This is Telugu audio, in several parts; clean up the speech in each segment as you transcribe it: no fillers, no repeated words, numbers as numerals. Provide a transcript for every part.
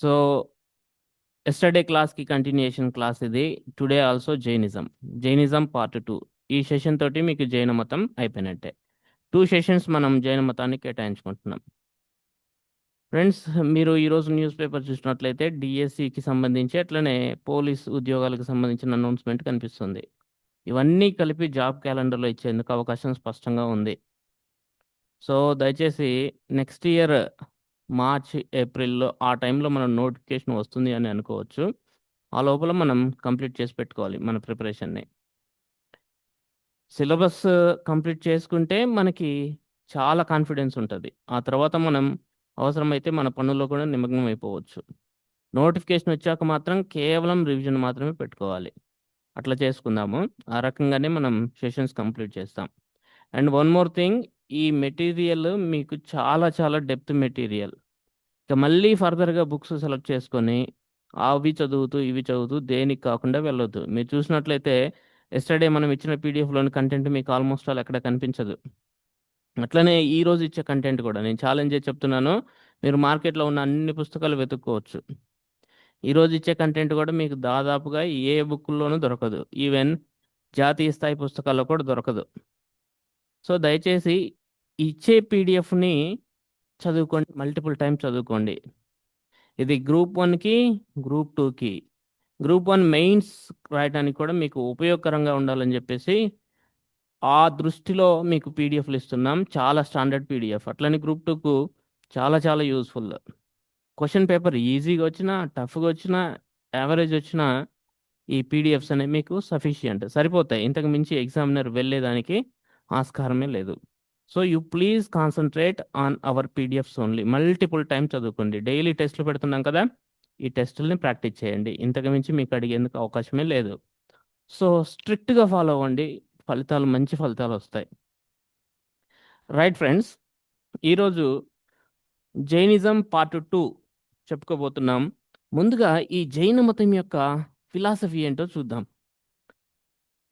సో ఎస్టర్డే క్లాస్కి కంటిన్యూషన్ క్లాస్ ఇది. Today also Jainism part 2. ఈ సెషన్ తోటి మీకు జైన మతం అయిపోయినట్టే. 2 సెషన్స్ మనం జైన మతాన్ని కేటాయించుకుంటున్నాం. ఫ్రెండ్స్, మీరు ఈరోజు న్యూస్ పేపర్ చూసినట్లయితే డిఎస్సికి సంబంధించి అట్లనే పోలీస్ ఉద్యోగాలకు సంబంధించిన అనౌన్స్మెంట్ కనిపిస్తుంది. ఇవన్నీ కలిపి జాబ్ క్యాలెండర్లో ఇచ్చేందుకు అవకాశం స్పష్టంగా ఉంది. సో దయచేసి నెక్స్ట్ ఇయర్ మార్చ్ ఏప్రిల్లో ఆ టైంలో మనం నోటిఫికేషన్ వస్తుంది అని అనుకోవచ్చు. ఆ లోపల మనం కంప్లీట్ చేసి పెట్టుకోవాలి మన ప్రిపరేషన్ని. సిలబస్ కంప్లీట్ చేసుకుంటే మనకి చాలా కాన్ఫిడెన్స్ ఉంటుంది. ఆ తర్వాత మనం అవసరమైతే మన పనుల్లో కూడా నిమగ్నం అయిపోవచ్చు. నోటిఫికేషన్ వచ్చాక మాత్రం కేవలం రివిజన్ మాత్రమే పెట్టుకోవాలి. అట్లా చేసుకుందాము. ఆ రకంగానే మనం సెషన్స్ కంప్లీట్ చేస్తాం. అండ్ వన్ మోర్ థింగ్, ఈ మెటీరియల్ మీకు చాలా చాలా డెప్త్ మెటీరియల్. ఇక మళ్ళీ ఫర్దర్గా బుక్స్ సెలెక్ట్ చేసుకొని అవి చదువుతూ ఇవి చదువుతూ దేనికి కాకుండా వెళ్ళొద్దు. మీరు చూసినట్లయితే ఎస్టర్డే మనం ఇచ్చిన పీడిఎఫ్లోని కంటెంట్ మీకు ఆల్మోస్ట్ ఆల్ ఎక్కడ కనిపించదు. అట్లనే ఈ రోజు ఇచ్చే కంటెంట్ కూడా నేను ఛాలెంజ్ చేసి చెప్తున్నాను. మీరు మార్కెట్లో ఉన్న అన్ని పుస్తకాలు వెతుక్కోవచ్చు. ఈ రోజు ఇచ్చే కంటెంట్ కూడా మీకు దాదాపుగా ఏ బుక్లోనూ దొరకదు. ఈవెన్ జాతీయ స్థాయి పుస్తకాల్లో కూడా దొరకదు. సో దయచేసి ఇచ్చే పీడిఎఫ్ని చదువుకోండి, మల్టిపుల్ టైమ్స్ చదువుకోండి. ఇది గ్రూప్ 1కి, గ్రూప్ 2కి, గ్రూప్ 1 మెయిన్స్ రాయడానికి కూడా మీకు ఉపయోగకరంగా ఉండాలని చెప్పేసి ఆ దృష్టిలో మీకు పీడిఎఫ్లు ఇస్తున్నాం. చాలా స్టాండర్డ్ పీడిఎఫ్. అట్లనే గ్రూప్ 2కు చాలా చాలా యూస్ఫుల్. క్వశ్చన్ పేపర్ ఈజీగా వచ్చినా, టఫ్గా వచ్చినా, యావరేజ్ వచ్చినా ఈ పీడిఎఫ్స్ అనేవి మీకు సఫిషియంట్ సరిపోతాయి. ఇంతకు మించి ఎగ్జామినర్ వెళ్ళేదానికి ఆస్కారమే లేదు. So you please concentrate on hour PDFs only. Multiple time చదువుకోండి. డైలీ టెస్ట్లు పెడుతున్నాం కదా, ఈ టెస్టుల్ని ప్రాక్టీస్ చేయండి. ఇంతకు మించి మీకు అడిగేందుకు అవకాశమే లేదు. సో స్ట్రిక్ట్గా ఫాలో అవ్వండి, మంచి ఫలితాలు వస్తాయి. రైట్ ఫ్రెండ్స్, ఈరోజు జైనిజం పార్ట్ 2 చెప్పుకోబోతున్నాం. ముందుగా ఈ జైన మతం యొక్క ఫిలాసఫీ ఏంటో చూద్దాం.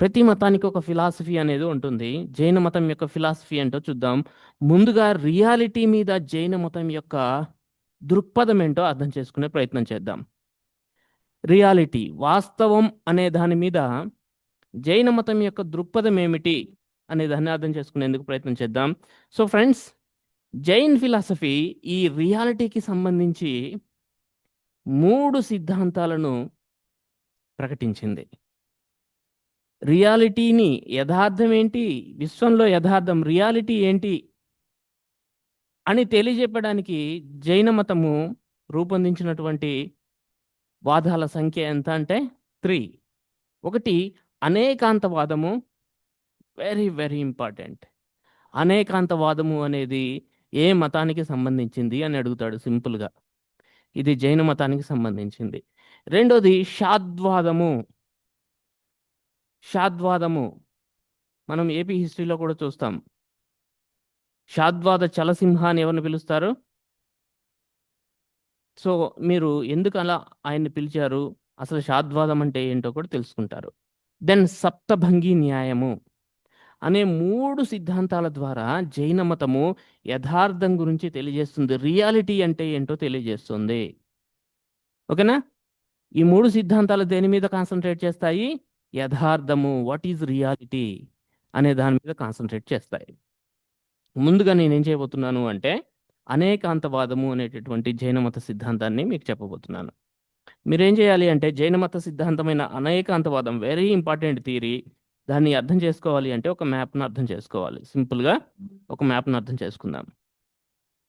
ప్రతి మతానికి ఒక ఫిలాసఫీ అనేది ఉంటుంది. జైన మతం యొక్క ఫిలాసఫీ ఏంటో చూద్దాం. ముందుగా రియాలిటీ మీద జైన మతం యొక్క దృక్పథం ఏంటో అర్థం చేసుకునే ప్రయత్నం చేద్దాం. రియాలిటీ, వాస్తవం అనే దాని మీద జైన మతం యొక్క దృక్పథం ఏమిటి అనే దాన్ని అర్థం చేసుకునేందుకు ప్రయత్నం చేద్దాం. సో ఫ్రెండ్స్, జైన్ ఫిలాసఫీ ఈ రియాలిటీకి సంబంధించి 3 సిద్ధాంతాలను ప్రకటించింది. రియాలిటీని, యథార్థం ఏంటి, విశ్వంలో యథార్థం రియాలిటీ ఏంటి అని తెలియజెప్పడానికి జైన మతము రూపొందించినటువంటి వాదాల సంఖ్య ఎంత అంటే 3. ఒకటి అనేకాంతవాదము. Very very important. అనేకాంతవాదము అనేది ఏ మతానికి సంబంధించింది అని అడుగుతాడు సింపుల్గా. ఇది జైన మతానికి సంబంధించింది. రెండోది షాద్వాదము. షాద్వాదము మనం ఏపీ హిస్టరీలో కూడా చూస్తాం. షాద్వాద చలసింహ అని ఎవరిని పిలుస్తారు? సో మీరు ఎందుకు అలా ఆయన్ని పిలిచారు, అసలు షాద్వాదం అంటే ఏంటో కూడా తెలుసుకుంటారు. దెన్ సప్తభంగి న్యాయము అనే 3 సిద్ధాంతాల ద్వారా జైన మతము యథార్థం గురించి తెలియజేస్తుంది. రియాలిటీ అంటే ఏంటో తెలియజేస్తుంది. ఓకేనా? ఈ 3 సిద్ధాంతాలు దేని మీద కాన్సన్ట్రేట్ చేస్తాయి? యథార్థము, వాట్ ఈజ్ రియాలిటీ అనే దాని మీద కాన్సన్ట్రేట్ చేస్తాయి. ముందుగా నేనేం చేయబోతున్నాను అంటే అనేకాంతవాదము అనేటటువంటి జైన మత సిద్ధాంతాన్ని మీకు చెప్పబోతున్నాను. మీరేం చేయాలి అంటే జైన మత సిద్ధాంతమైన అనేకాంతవాదం వెరీ ఇంపార్టెంట్ థియరీ. దాన్ని అర్థం చేసుకోవాలి అంటే ఒక మ్యాప్ను అర్థం చేసుకోవాలి. సింపుల్గా ఒక మ్యాప్ను అర్థం చేసుకుందాం.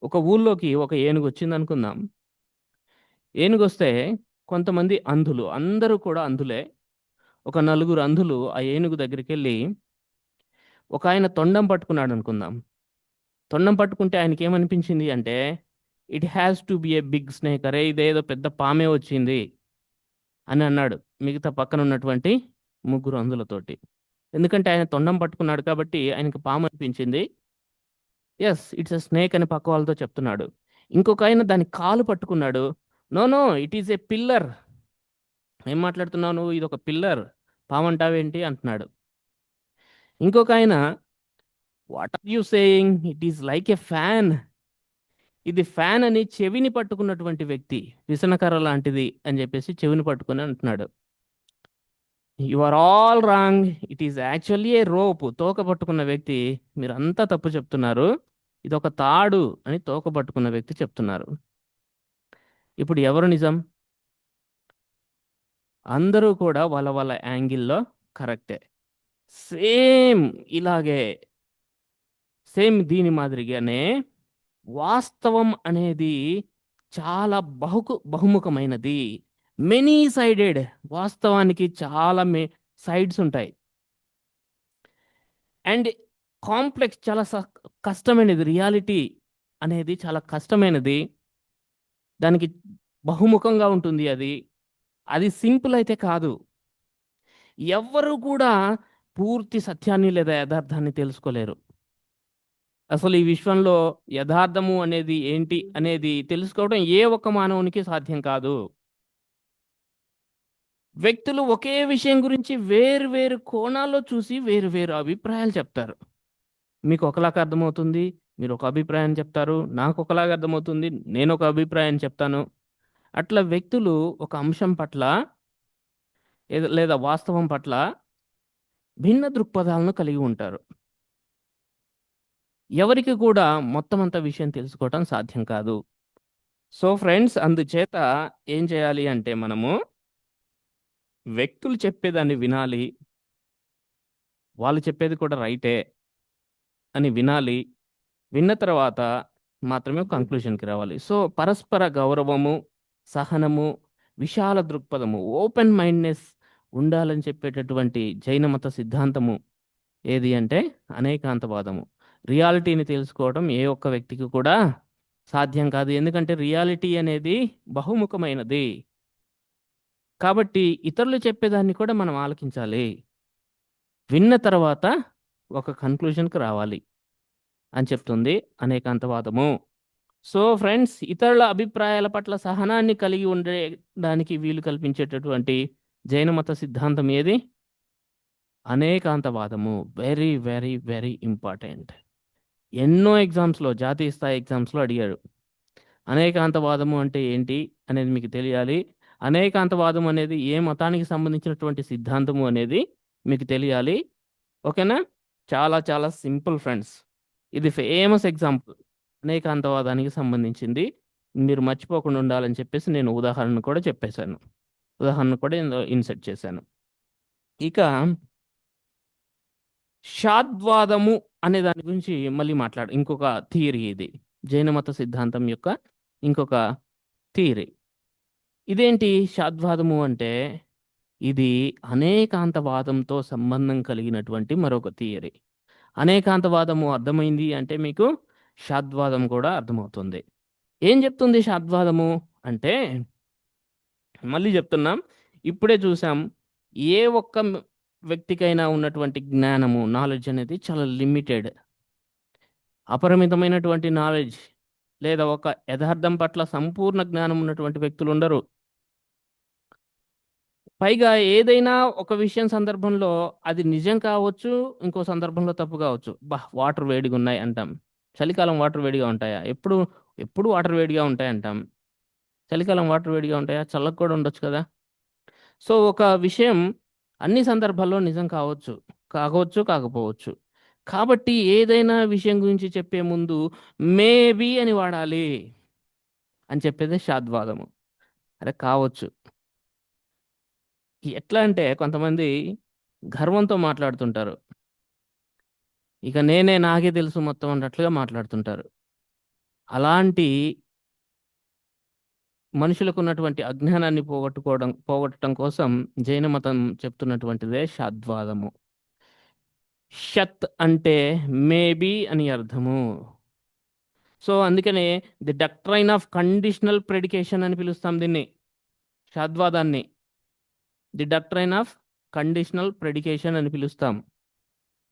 ఒక ఊళ్ళోకి ఒక ఏనుగు వచ్చింది అనుకుందాం. ఏనుగు వస్తే కొంతమంది అంధులు, అందరూ కూడా అంధులే, ఒక 4 అంధులు ఆ ఏనుగు దగ్గరికి వెళ్ళి ఒక ఆయన తొండం పట్టుకున్నాడు అనుకుందాం. తొండం పట్టుకుంటే ఆయనకి ఏమనిపించింది అంటే it has to be a big snake, అరే ఇదేదో పెద్ద పామే వచ్చింది అని అన్నాడు మిగతా పక్కన ఉన్నటువంటి 3 అంధులతోటి. ఎందుకంటే ఆయన తొండం పట్టుకున్నాడు కాబట్టి ఆయనకు పాము అనిపించింది. ఎస్, ఇట్స్ ఎ స్నేక్ అని పక్క వాళ్ళతో చెప్తున్నాడు. ఇంకొక ఆయన దాని కాలు పట్టుకున్నాడు. No no, it is a pillar. ఏం మాట్లాడుతున్నావు నువ్వు, ఇది ఒక పిల్లర్, పాము అంటావేంటి అంటున్నాడు. ఇంకొక ఆయన what are you saying, it is like a fan. ఇది ఫ్యాన్ అని చెవిని పట్టుకున్నటువంటి వ్యక్తి, విసనకర్ర లాంటిది అని చెప్పేసి చెవిని పట్టుకుని అంటున్నాడు. You are all wrong. It is actually a rope. తోక పట్టుకున్న వ్యక్తి. మీరంతా తప్పు చెప్తున్నారు. ఇది ఒక తాడు అని తోక పట్టుకున్న వ్యక్తి చెప్తున్నారు. ఇప్పుడు ఎవరు నిజం? అందరూ కూడా వాళ్ళ వాళ్ళ యాంగిల్లో కరెక్టే. సేమ్ ఇలాగే, సేమ్ దీని మాదిరిగానే వాస్తవం అనేది చాలా బహుముఖమైనది. Many sided. వాస్తవానికి చాలా సైడ్స్ ఉంటాయి. అండ్ కాంప్లెక్స్, చాలా కష్టమైనది. రియాలిటీ అనేది చాలా కష్టమైనది. దానికి బహుముఖంగా ఉంటుంది. అది అది సింపుల్ అయితే కాదు. ఎవ్వరు కూడా పూర్తి సత్యాన్ని లేదా యథార్థాన్ని తెలుసుకోలేరు. అసలు ఈ విశ్వంలో యథార్థము అనేది ఏంటి అనేది తెలుసుకోవడం ఏ ఒక్క మానవునికి సాధ్యం కాదు. వ్యక్తులు ఒకే విషయం గురించి వేరు వేరు కోణాల్లో చూసి వేరు వేరు అభిప్రాయాలు చెప్తారు. మీకు ఒకలాగా అర్థమవుతుంది, మీరు ఒక అభిప్రాయం చెప్తారు. నాకు ఒకలాగా అర్థమవుతుంది, నేను ఒక అభిప్రాయం చెప్తాను. అట్లా వ్యక్తులు ఒక అంశం పట్ల లేదా వాస్తవం పట్ల భిన్న దృక్పథాలను కలిగి ఉంటారు. ఎవరికి కూడా మొత్తం అంత విషయం తెలుసుకోవటం సాధ్యం కాదు. సో ఫ్రెండ్స్, అందుచేత ఏం చేయాలి అంటే మనము వ్యక్తులు చెప్పేదాన్ని వినాలి. వాళ్ళు చెప్పేది కూడా రైటే అని వినాలి. విన్న తర్వాత మాత్రమే కంక్లూషన్కి రావాలి. సో పరస్పర గౌరవము, సహనము, విశాల దృక్పథము, ఓపెన్ మైండ్నెస్ ఉండాలని చెప్పేటటువంటి జైన మత సిద్ధాంతము ఏది అంటే అనేకాంతవాదము. రియాలిటీని తెలుసుకోవడం ఏ ఒక్క వ్యక్తికి కూడా సాధ్యం కాదు. ఎందుకంటే రియాలిటీ అనేది బహుముఖమైనది. కాబట్టి ఇతరులు చెప్పేదాన్ని కూడా మనం ఆలకించాలి. విన్న తర్వాత ఒక కన్క్లూషన్కి రావాలి అని చెప్తుంది అనేకాంతవాదము. సో ఫ్రెండ్స్, ఇతరుల అభిప్రాయాల పట్ల సహనాన్ని కలిగి ఉండడానికి వీలు కల్పించేటటువంటి జైన మత సిద్ధాంతం ఏది? అనేకాంతవాదము. Very very very important. ఎన్నో ఎగ్జామ్స్లో, జాతీయ స్థాయి ఎగ్జామ్స్లో అడిగారు. అనేకాంతవాదము అంటే ఏంటి అనేది మీకు తెలియాలి. అనేకాంతవాదం అనేది ఏ మతానికి సంబంధించినటువంటి సిద్ధాంతము అనేది మీకు తెలియాలి. ఓకేనా? చాలా చాలా సింపుల్ ఫ్రెండ్స్. ఇది ఫేమస్ ఎగ్జాంపుల్ అనేకాంతవాదానికి సంబంధించింది. మీరు మర్చిపోకుండా ఉండాలని చెప్పేసి నేను ఉదాహరణ కూడా చెప్పేశాను. ఉదాహరణ కూడా ఇన్సెట్ చేశాను. ఇక షాద్వాదము అనే దాని గురించి మళ్ళీ ఇంకొక థియరీ ఇది. జైన మత సిద్ధాంతం యొక్క ఇంకొక థియరీ. ఇదేంటి షాద్వాదము అంటే? ఇది అనేకాంతవాదంతో సంబంధం కలిగినటువంటి మరొక థియరీ. అనేకాంతవాదము అర్థమైంది అంటే మీకు షాద్వాదం కూడా అర్థమవుతుంది. ఏం చెప్తుంది షాద్వాదము అంటే? మళ్ళీ చెప్తున్నాం, ఇప్పుడే చూసాం. ఏ ఒక్క వ్యక్తికైనా ఉన్నటువంటి జ్ఞానము, నాలెడ్జ్ అనేది చాలా లిమిటెడ్. అపరిమితమైనటువంటి నాలెడ్జ్ లేదా ఒక యథార్థం పట్ల సంపూర్ణ జ్ఞానం ఉన్నటువంటి వ్యక్తులు ఉండరు. పైగా ఏదైనా ఒక విషయం సందర్భంలో అది నిజం కావచ్చు, ఇంకో సందర్భంలో తప్పు కావచ్చు. వాటర్ వేడిగా ఉన్నాయి అంటాం. చలికాలం వాటర్ వేడిగా ఉంటాయా? ఎప్పుడు ఎప్పుడు వాటర్ వేడిగా ఉంటాయి అంటాం. చలికాలం వాటర్ వేడిగా ఉంటాయా? చల్లగా కూడా ఉండొచ్చు కదా. సో ఒక విషయం అన్ని సందర్భాల్లో నిజం కావచ్చు, కాకపోవచ్చు. కాబట్టి ఏదైనా విషయం గురించి చెప్పే ముందు మేబీ అని వాడాలి అని చెప్పేదే షాద్వాదము. అరే కావచ్చు. ఎట్లా అంటే కొంతమంది గర్వంతో మాట్లాడుతుంటారు. ఇక నాకే తెలుసు మొత్తం అన్నట్లుగా మాట్లాడుతుంటారు. అలాంటి మనుషులకు ఉన్నటువంటి అజ్ఞానాన్ని పోగొట్టడం కోసం జైన మతం చెప్తున్నటువంటిదే షాద్వాదము. షత్ అంటే మేబీ అని అర్థము. సో అందుకనే ది డాక్ట్రైన్ ఆఫ్ కండిషనల్ ప్రెడికేషన్ అని పిలుస్తాం దీన్ని, షాద్వాదాన్ని. ది డాక్ట్రైన్ ఆఫ్ కండిషనల్ ప్రెడికేషన్ అని పిలుస్తాం.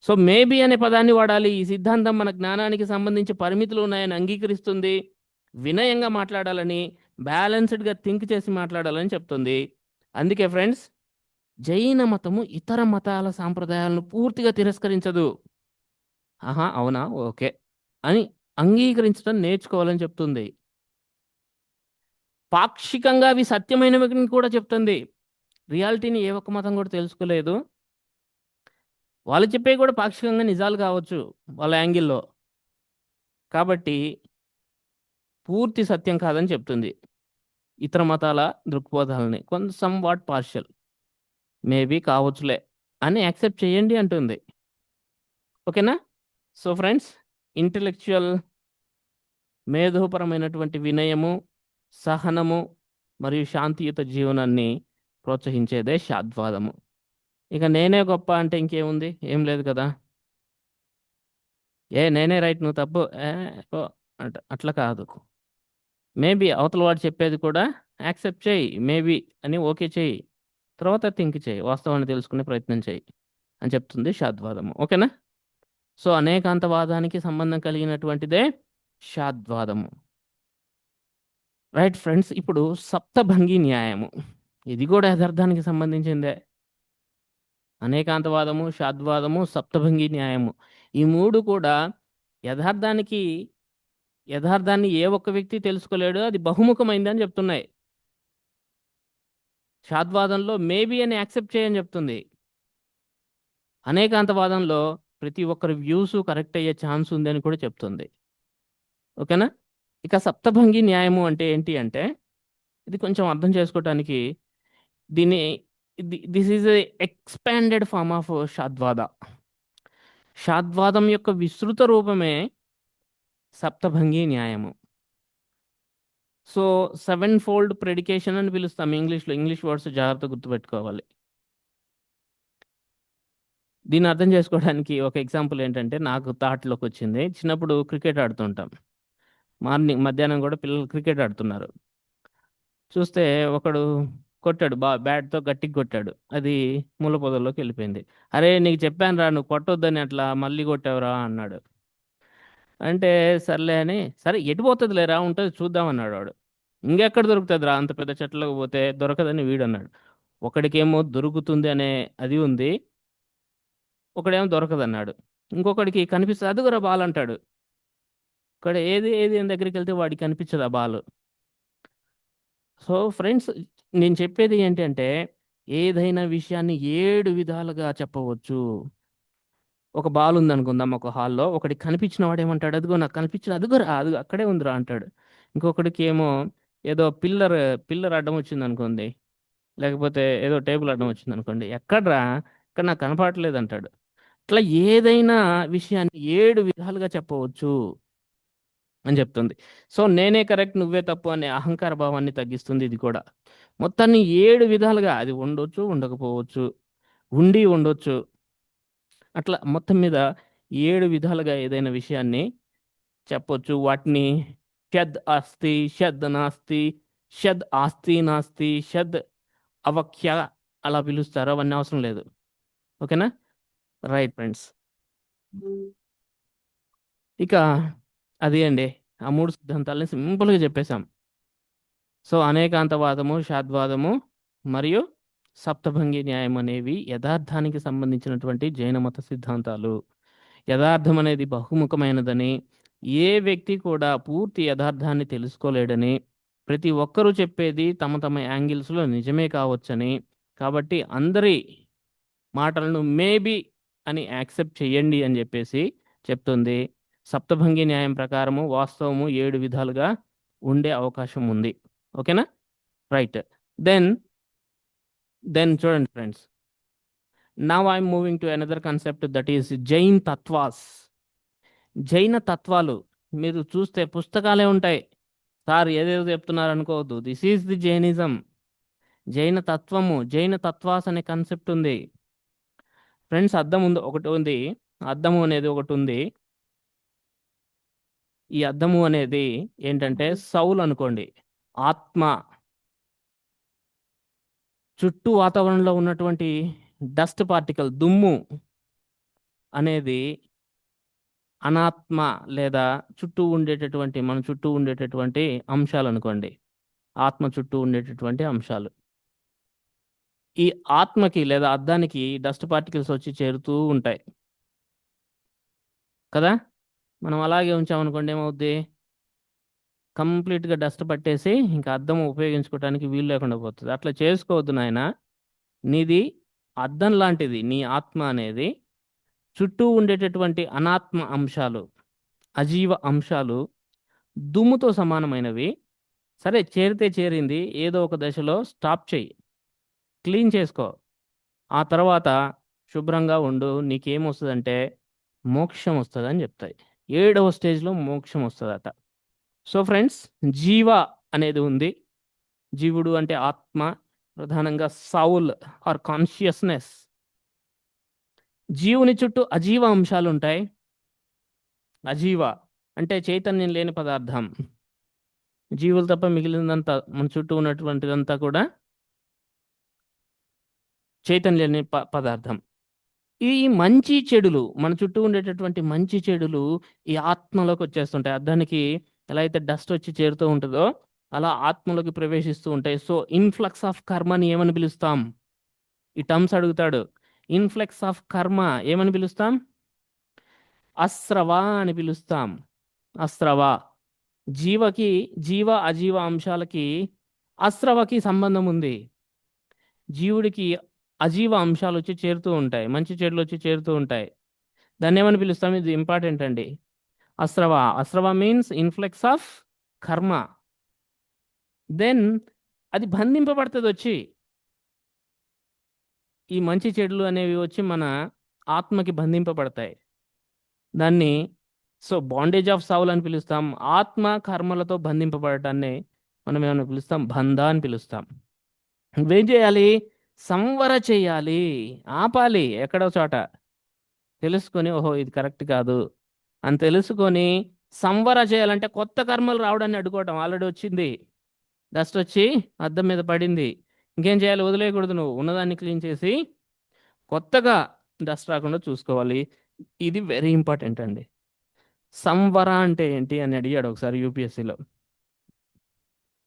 సో మేబీ అనే పదాన్ని వాడాలి. ఈ సిద్ధాంతం మన జ్ఞానానికి సంబంధించి పరిమితులు ఉన్నాయని అంగీకరిస్తుంది. వినయంగా మాట్లాడాలని, బ్యాలెన్స్డ్గా థింక్ చేసి మాట్లాడాలని చెప్తుంది. అందుకే ఫ్రెండ్స్, జైన మతము ఇతర మతాల సాంప్రదాయాలను పూర్తిగా తిరస్కరించదు. ఆహా అవునా, ఓకే అని అంగీకరించడం నేర్చుకోవాలని చెప్తుంది. పాక్షికంగా అవి సత్యమైనవి కూడా చెప్తుంది. రియాలిటీని ఏ ఒక్క మతం కూడా తెలుసుకోలేదు. వాళ్ళు చెప్పేవి కూడా పాక్షికంగా నిజాలు కావచ్చు వాళ్ళ యాంగిల్లో. కాబట్టి పూర్తి సత్యం కాదని చెప్తుంది. ఇతర మతాల దృక్పథాలని కొంత సమ్ వాట్ పార్షియల్ మేబీ కావచ్చులే అని యాక్సెప్ట్ చేయండి అంటుంది. ఓకేనా? సో ఫ్రెండ్స్, ఇంటెలెక్చువల్ మేధోపరమైనటువంటి వినయము, సహనము మరియు శాంతియుత జీవనాన్ని ప్రోత్సహించేదే శాద్వాదము. ఇక నేనే గొప్ప అంటే ఇంకేముంది? ఏం లేదు కదా. నేనే రైట్ నువ్వు తప్పు ఓ అంట అట్లా కాదు. మేబీ అవతల వాడు చెప్పేది కూడా యాక్సెప్ట్ చేయి, మేబీ అని ఓకే చేయి, తర్వాత థింక్ చేయి, వాస్తవాన్ని తెలుసుకునే ప్రయత్నం చేయి అని చెప్తుంది శాద్వాదము. ఓకేనా? సో అనేకాంతవాదానికి సంబంధం కలిగినటువంటిదే శాద్వాదము. రైట్ ఫ్రెండ్స్, ఇప్పుడు సప్తభంగి న్యాయము, ఇది కూడా యథార్థానికి సంబంధించిందే. అనేకాంతవాదము, శాద్వాదము, సప్తభంగి న్యాయము, ఈ మూడు కూడా యథార్థాన్ని ఏ ఒక్క వ్యక్తి తెలుసుకోలేడు, అది బహుముఖమైందని చెప్తున్నాయి. శాద్వాదంలో మేబీ అని యాక్సెప్ట్ చేయని చెప్తుంది. అనేకాంతవాదంలో ప్రతి ఒక్కరి వ్యూస్ కరెక్ట్ అయ్యే ఛాన్స్ ఉంది అని కూడా చెప్తుంది. ఓకేనా? ఇక సప్తభంగి న్యాయము అంటే ఏంటి అంటే, ఇది కొంచెం అర్థం చేసుకోవటానికి దీన్ని this is expanded form of Syadvada. షాద్వాదం యొక్క విస్తృత రూపమే సప్తభంగి న్యాయము. సో 7-fold ప్రెడికేషన్ అని పిలుస్తాం ఇంగ్లీష్లో. ఇంగ్లీష్ వర్డ్స్ జాగ్రత్త గుర్తుపెట్టుకోవాలి. దీన్ని అర్థం చేసుకోవడానికి ఒక ఎగ్జాంపుల్ ఏంటంటే, నాకు థాట్లోకి వచ్చింది. చిన్నప్పుడు క్రికెట్ ఆడుతుంటాం. మధ్యాహ్నం కూడా పిల్లలు క్రికెట్ ఆడుతున్నారు. చూస్తే ఒకడు కొట్టాడు, బ్యాట్తో గట్టిగా కొట్టాడు, అది ముళ్ళ పొదల్లోకి వెళ్ళిపోయింది. అరే నీకు చెప్పాను రా, నువ్వు కొట్టొద్దని, అట్లా మళ్ళీ కొట్టావురా అన్నాడు. అంటే సర్లే అని, సరే ఎటు పోతుంది లేరా, ఉంటుంది చూద్దాం అన్నాడు వాడు. ఇంకెక్కడ దొరుకుతుంది రా, అంత పెద్ద చెట్లకు పోతే దొరకదని వీడు అన్నాడు. ఒకడికేమో దొరుకుతుంది అనే అది ఉంది, ఒకడేమో దొరకదన్నాడు. ఇంకొకడికి కనిపిస్తుంది, అదిగురా బాల్ అంటాడు. ఇక్కడ ఏది ఏది అని దగ్గరికి వెళ్తే వాడికి కనిపించదు ఆ బాల్. సో ఫ్రెండ్స్, నేను చెప్పేది ఏంటంటే, ఏదైనా విషయాన్ని 7 విధాలుగా చెప్పవచ్చు. ఒక బాల్ ఉందనుకుందాం ఒక హాల్లో, ఒకడికి కనిపించిన వాడు ఏమంటాడు, అదిగో నాకు కనిపించిన, అదిగోరా అదిగో అక్కడే ఉందిరా అంటాడు. ఇంకొకడికి ఏమో ఏదో పిల్లర్ అడ్డం వచ్చింది అనుకోండి, లేకపోతే ఏదో టేబుల్ అడ్డం వచ్చింది అనుకోండి, ఎక్కడ్రా, ఇక్కడ నాకు కనపడట్లేదు అంటాడు. ఇట్లా ఏదైనా విషయాన్ని 7 విధాలుగా చెప్పవచ్చు అని చెప్తుంది. సో నేనే కరెక్ట్ నువ్వే తప్పు అనే అహంకార భావాన్ని తగ్గిస్తుంది ఇది కూడా. మొత్తాన్ని 7 విధాలుగా, అది ఉండొచ్చు, ఉండకపోవచ్చు, ఉండి ఉండొచ్చు, అట్లా మొత్తం మీద 7 విధాలుగా ఏదైనా విషయాన్ని చెప్పొచ్చు. వాటిని షద్ అస్తి, షద్ నాస్తి, షద్ ఆస్తి నాస్తి, షద్ అవఖ్య అలా పిలుస్తారు. అవన్నీ అవసరం లేదు. ఓకేనా? రైట్ ఫ్రెండ్స్, ఇక అది అండి, ఆ 3 సిద్ధాంతాలని సింపుల్గా చెప్పేశాం. సో అనేకాంతవాదము, శాద్వాదము మరియు సప్తభంగి న్యాయం అనేవి యథార్థానికి సంబంధించినటువంటి జైన మత సిద్ధాంతాలు. యథార్థం అనేది బహుముఖమైనదని, ఏ వ్యక్తి కూడా పూర్తి యథార్థాన్ని తెలుసుకోలేడని, ప్రతి ఒక్కరూ చెప్పేది తమ తమ యాంగిల్స్లో నిజమే కావచ్చని, కాబట్టి అందరి మాటలను మేబీ అని యాక్సెప్ట్ చేయండి అని చెప్పేసి చెప్తుంది. సప్తభంగి న్యాయం ప్రకారము వాస్తవము 7 విధాలుగా ఉండే అవకాశం ఉంది. ఓకేనా? రైట్. దెన్ చూడండి friends, now I'm moving to another concept, that is Jain tattvas. జైన తత్వాలు మీరు చూస్తే పుస్తకాలే ఉంటాయి. సార్ ఏదేదో చెప్తున్నారు అనుకోవద్దు, దిస్ ఈజ్ ది జైనిజం. జైన తత్వము, జైన తత్వాస్ అనే కాన్సెప్ట్ ఉంది ఫ్రెండ్స్. అద్దం ఉంది, ఒకటి ఉంది, అద్దము అనేది ఒకటి ఉంది. ఈ అద్దము అనేది ఏంటంటే సౌల్ అనుకోండి, ఆత్మ. చుట్టూ వాతావరణంలో ఉన్నటువంటి డస్ట్ పార్టికల్, దుమ్ము అనేది అనాత్మ, లేదా మన చుట్టూ ఉండేటటువంటి అంశాలు అనుకోండి, ఆత్మ చుట్టూ ఉండేటటువంటి అంశాలు. ఈ ఆత్మకి లేదా అద్దానికి డస్ట్ పార్టికల్స్ వచ్చి చేరుతూ ఉంటాయి కదా. మనం అలాగే ఉంచామనుకోండి ఏమవుద్ది, కంప్లీట్గా డస్ట్ పట్టేసి ఇంకా అద్దం ఉపయోగించుకోవడానికి వీలు లేకుండా పోతుంది. అట్లా చేసుకోవద్దు నాయన. నీది అద్దం లాంటిది నీ ఆత్మ అనేది. చుట్టూ ఉండేటటువంటి అనాత్మ అంశాలు, అజీవ అంశాలు దుమ్ముతో సమానమైనవి. సరే, చేరితే చేరింది, ఏదో ఒక దశలో స్టాప్ చెయ్యి, క్లీన్ చేసుకో. ఆ తర్వాత శుభ్రంగా ఉండు, నీకేమొస్తుందంటే మోక్షం వస్తుందని చెప్తాయి. 7వ స్టేజ్లో మోక్షం వస్తుందట. సో ఫ్రెండ్స్, జీవ అనేది ఉంది. జీవుడు అంటే ఆత్మ, ప్రధానంగా సౌల్ ఆర్ కాన్షియస్నెస్. జీవుని చుట్టూ అజీవ అంశాలు ఉంటాయి. అజీవ అంటే చైతన్యం లేని పదార్థం. జీవులు తప్ప మిగిలినంతా, మన చుట్టూ ఉన్నటువంటిదంతా కూడా చైతన్యం లేని పదార్థం. ఈ మంచి చెడులు, మన చుట్టూ ఉండేటటువంటి మంచి చెడులు ఈ ఆత్మలోకి వచ్చేస్తుంటాయి. అద్దానికి ఎలా అయితే డస్ట్ వచ్చి చేరుతూ ఉంటుందో అలా ఆత్మలోకి ప్రవేశిస్తూ ఉంటాయి. సో ఇన్ఫ్లక్స్ ఆఫ్ కర్మని ఏమని పిలుస్తాం? ఈ టర్మ్స్ అడుగుతాడు. ఇన్ఫ్లక్స్ ఆఫ్ కర్మ ఏమని పిలుస్తాం? అస్రవ అని పిలుస్తాం. అస్రవ. జీవకి, జీవ అజీవ అంశాలకి అస్రవకి సంబంధం ఉంది. జీవుడికి అజీవ అంశాలు వచ్చి చేరుతూ ఉంటాయి, మంచి చెడులు వచ్చి చేరుతూ ఉంటాయి. దాన్ని ఏమని పిలుస్తాం? ఇది ఇంపార్టెంట్ అండి. అస్రవ. అస్రవ మీన్స్ ఇన్ఫ్లెక్స్ ఆఫ్ కర్మ. దెన్ అది బంధింపబడుతుంది వచ్చి, ఈ మంచి చెడులు అనేవి వచ్చి మన ఆత్మకి బంధింపబడతాయి. దాన్ని సో బాండేజ్ ఆఫ్ సౌల్ అని పిలుస్తాం. ఆత్మ కర్మలతో బంధింపబడటాన్ని మనం ఏమైనా పిలుస్తాం? బంధ అని పిలుస్తాం. నువ్వేం చేయాలి? సంవర చేయాలి, ఆపాలి. ఎక్కడో చోట తెలుసుకొని, ఓహో ఇది కరెక్ట్ కాదు అని తెలుసుకొని సంవర చేయాలంటే కొత్త కర్మలు రావడాన్ని అడ్డుకోవటం. ఆల్రెడీ వచ్చింది, డస్ట్ వచ్చి అద్దం మీద పడింది, ఇంకేం చేయాలి? వదిలేయకూడదు. నువ్వు ఉన్నదాన్ని క్లీన్ చేసి కొత్తగా డస్ట్ రాకుండా చూసుకోవాలి. ఇది వెరీ ఇంపార్టెంట్ అండి. సంవర అంటే ఏంటి అని అడిగాడు ఒకసారి యూపీఎస్సీలో.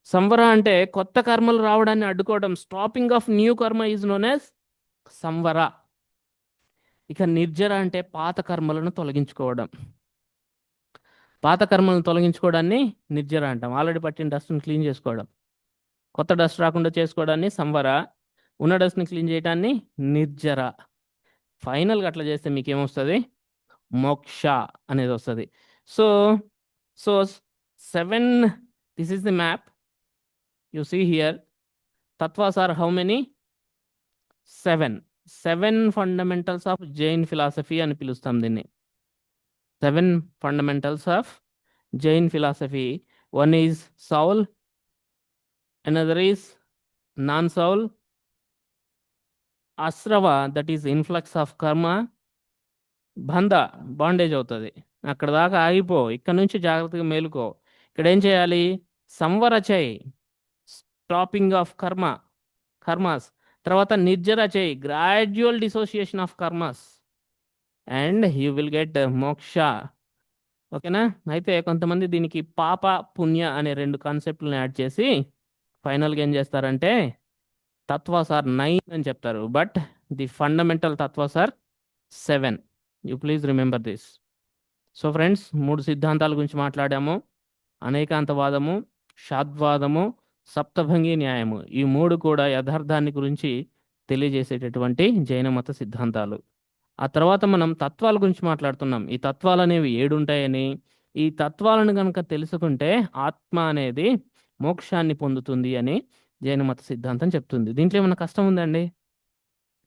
సంవర అంటే కొత్త కర్మలు రావడాన్ని అడ్డుకోవడం. స్టాపింగ్ ఆఫ్ న్యూ కర్మ ఈజ్ నోన్ యాజ్ సంవర. ఇక నిర్జర అంటే పాత కర్మలను తొలగించుకోవడం. పాత కర్మలను తొలగించుకోవడాన్ని నిర్జర అంటాం. ఆల్రెడీ పట్టిన డస్ట్ని క్లీన్ చేసుకోవడం, కొత్త డస్ట్ రాకుండా చేసుకోవడాన్ని సంవర, ఉన్న డస్ట్ని క్లీన్ చేయడాన్ని నిర్జర. ఫైనల్గా అట్లా చేస్తే మీకు ఏమొస్తుంది? మోక్ష అనేది వస్తుంది. So so 7, this is the map you see here. Tattvas are how many? 7 fundamentals of Jain philosophy అని పిలుస్తాం దీన్ని. 7 fundamentals of Jain philosophy. One is soul, another is non-soul, asrava that is influx of karma, బంధ బాండేజ్ అవుతుంది. అక్కడ దాకా ఆగిపో, ఇక్కడ నుంచి జాగ్రత్తగా మేలుకో. ఇక్కడ ఏం చేయాలి? సంవర చేయి, స్టాపింగ్ ఆఫ్ కర్మాస్. తర్వాత నిర్జర చేయి, gradual dissociation of karmas, and you will get మోక్ష. ఓకేనా? అయితే కొంతమంది దీనికి పాప పుణ్య అనే 2 కాన్సెప్ట్లను యాడ్ చేసి ఫైనల్గా ఏం చేస్తారంటే తత్వాస్ ఆర్ 9 అని చెప్తారు. But the fundamental tattvas are 7. You please remember this. So friends, 3 సిద్ధాంతాల గురించి మాట్లాడాము. అనేకాంతవాదము, షాద్వాదము, సప్తభంగి న్యాయము. ఈ 3 కూడా యథార్థాన్ని గురించి తెలియజేసేటటువంటి జైన మత సిద్ధాంతాలు. ఆ తర్వాత మనం తత్వాల గురించి మాట్లాడుతున్నాం. ఈ తత్వాలు అనేవి 7 ఉంటాయని, ఈ తత్వాలను కనుక తెలుసుకుంటే ఆత్మ అనేది మోక్షాన్ని పొందుతుంది అని జైన మత సిద్ధాంతం చెప్తుంది. దీంట్లో ఏమైనా కష్టం ఉందండి?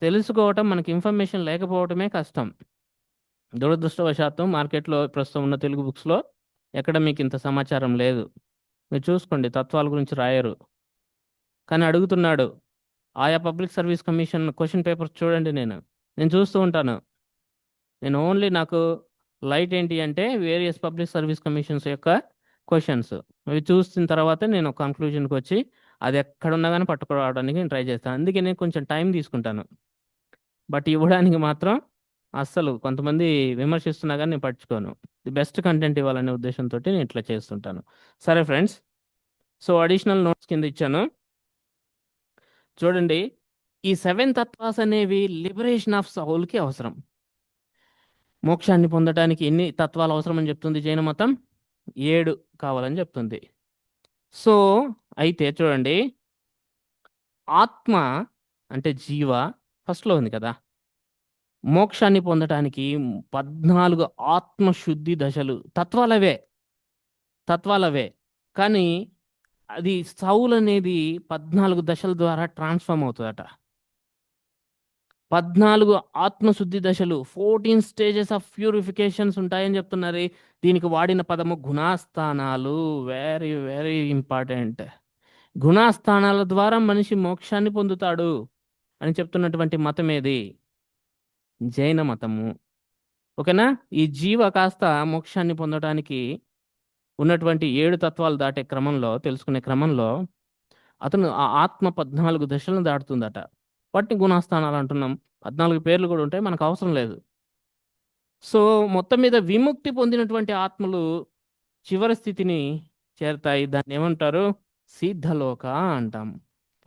తెలుసుకోవటం, మనకి ఇన్ఫర్మేషన్ లేకపోవటమే కష్టం. దురదృష్టవశాత్తు మార్కెట్లో ప్రస్తుతం ఉన్న తెలుగు బుక్స్లో ఎక్కడ మీకు ఇంత సమాచారం లేదు. మీరు చూసుకోండి, తత్వాల గురించి రాయరు. కానీ అడుగుతున్నాడు. ఆయా public service commission question papers చూడండి. నేను చూస్తూ ఉంటాను. నేను ఓన్లీ నాకు లైట్ ఏంటి అంటే వేరియస్ పబ్లిక్ సర్వీస్ కమిషన్స్ యొక్క క్వశ్చన్స్ అవి చూసిన తర్వాత నేను కంక్లూజన్కి వచ్చి అది ఎక్కడున్నా కానీ పట్టుకురావడానికి నేను ట్రై చేస్తాను. అందుకే నేను కొంచెం టైం తీసుకుంటాను. బట్ ఇవ్వడానికి మాత్రం అస్సలు కొంతమంది విమర్శిస్తున్నా కానీ నేను పట్టించుకోను. ది బెస్ట్ కంటెంట్ ఇవ్వాలనే ఉద్దేశంతో నేను ఇట్లా చేస్తుంటాను. సరే ఫ్రెండ్స్, సో అడిషనల్ నోట్స్ కింద ఇచ్చాను చూడండి. ఈ 7 తత్వాస్ అనేవి లిబరేషన్ ఆఫ్ సౌల్కి అవసరం. మోక్షాన్ని పొందడానికి ఎన్ని తత్వాలు అవసరమని చెప్తుంది జైన మతం? 7 కావాలని చెప్తుంది. సో అయితే చూడండి, ఆత్మ అంటే జీవ ఫస్ట్లో ఉంది కదా. మోక్షాన్ని పొందటానికి 14 ఆత్మశుద్ధి దశలు, తత్వాలవే. కానీ అది సౌల్ అనేది 14 దశల ద్వారా ట్రాన్స్ఫార్మ్ అవుతుందట. 14 ఆత్మశుద్ధి దశలు, 14 స్టేజెస్ ఆఫ్ ప్యూరిఫికేషన్స్ ఉంటాయని చెప్తున్నారు. దీనికి వాడిన పదము గుణాస్థానాలు. Very very important. గుణాస్థానాల ద్వారా మనిషి మోక్షాన్ని పొందుతాడు అని చెప్తున్నటువంటి మతం ఏది? జైన మతము. ఓకేనా? ఈ జీవ కాస్త మోక్షాన్ని పొందడానికి ఉన్నటువంటి 7 తత్వాలు దాటే క్రమంలో, తెలుసుకునే క్రమంలో అతను ఆ ఆత్మ 14 దశలను దాటుతుందట. వాటిని గుణాస్థానాలు అంటున్నాం. 14 పేర్లు కూడా ఉంటాయి, మనకు అవసరం లేదు. సో మొత్తం మీద విముక్తి పొందినటువంటి ఆత్మలు చివరి స్థితిని చేరుతాయి. దాన్ని ఏమంటారు? సిద్ధలోక అంటాం,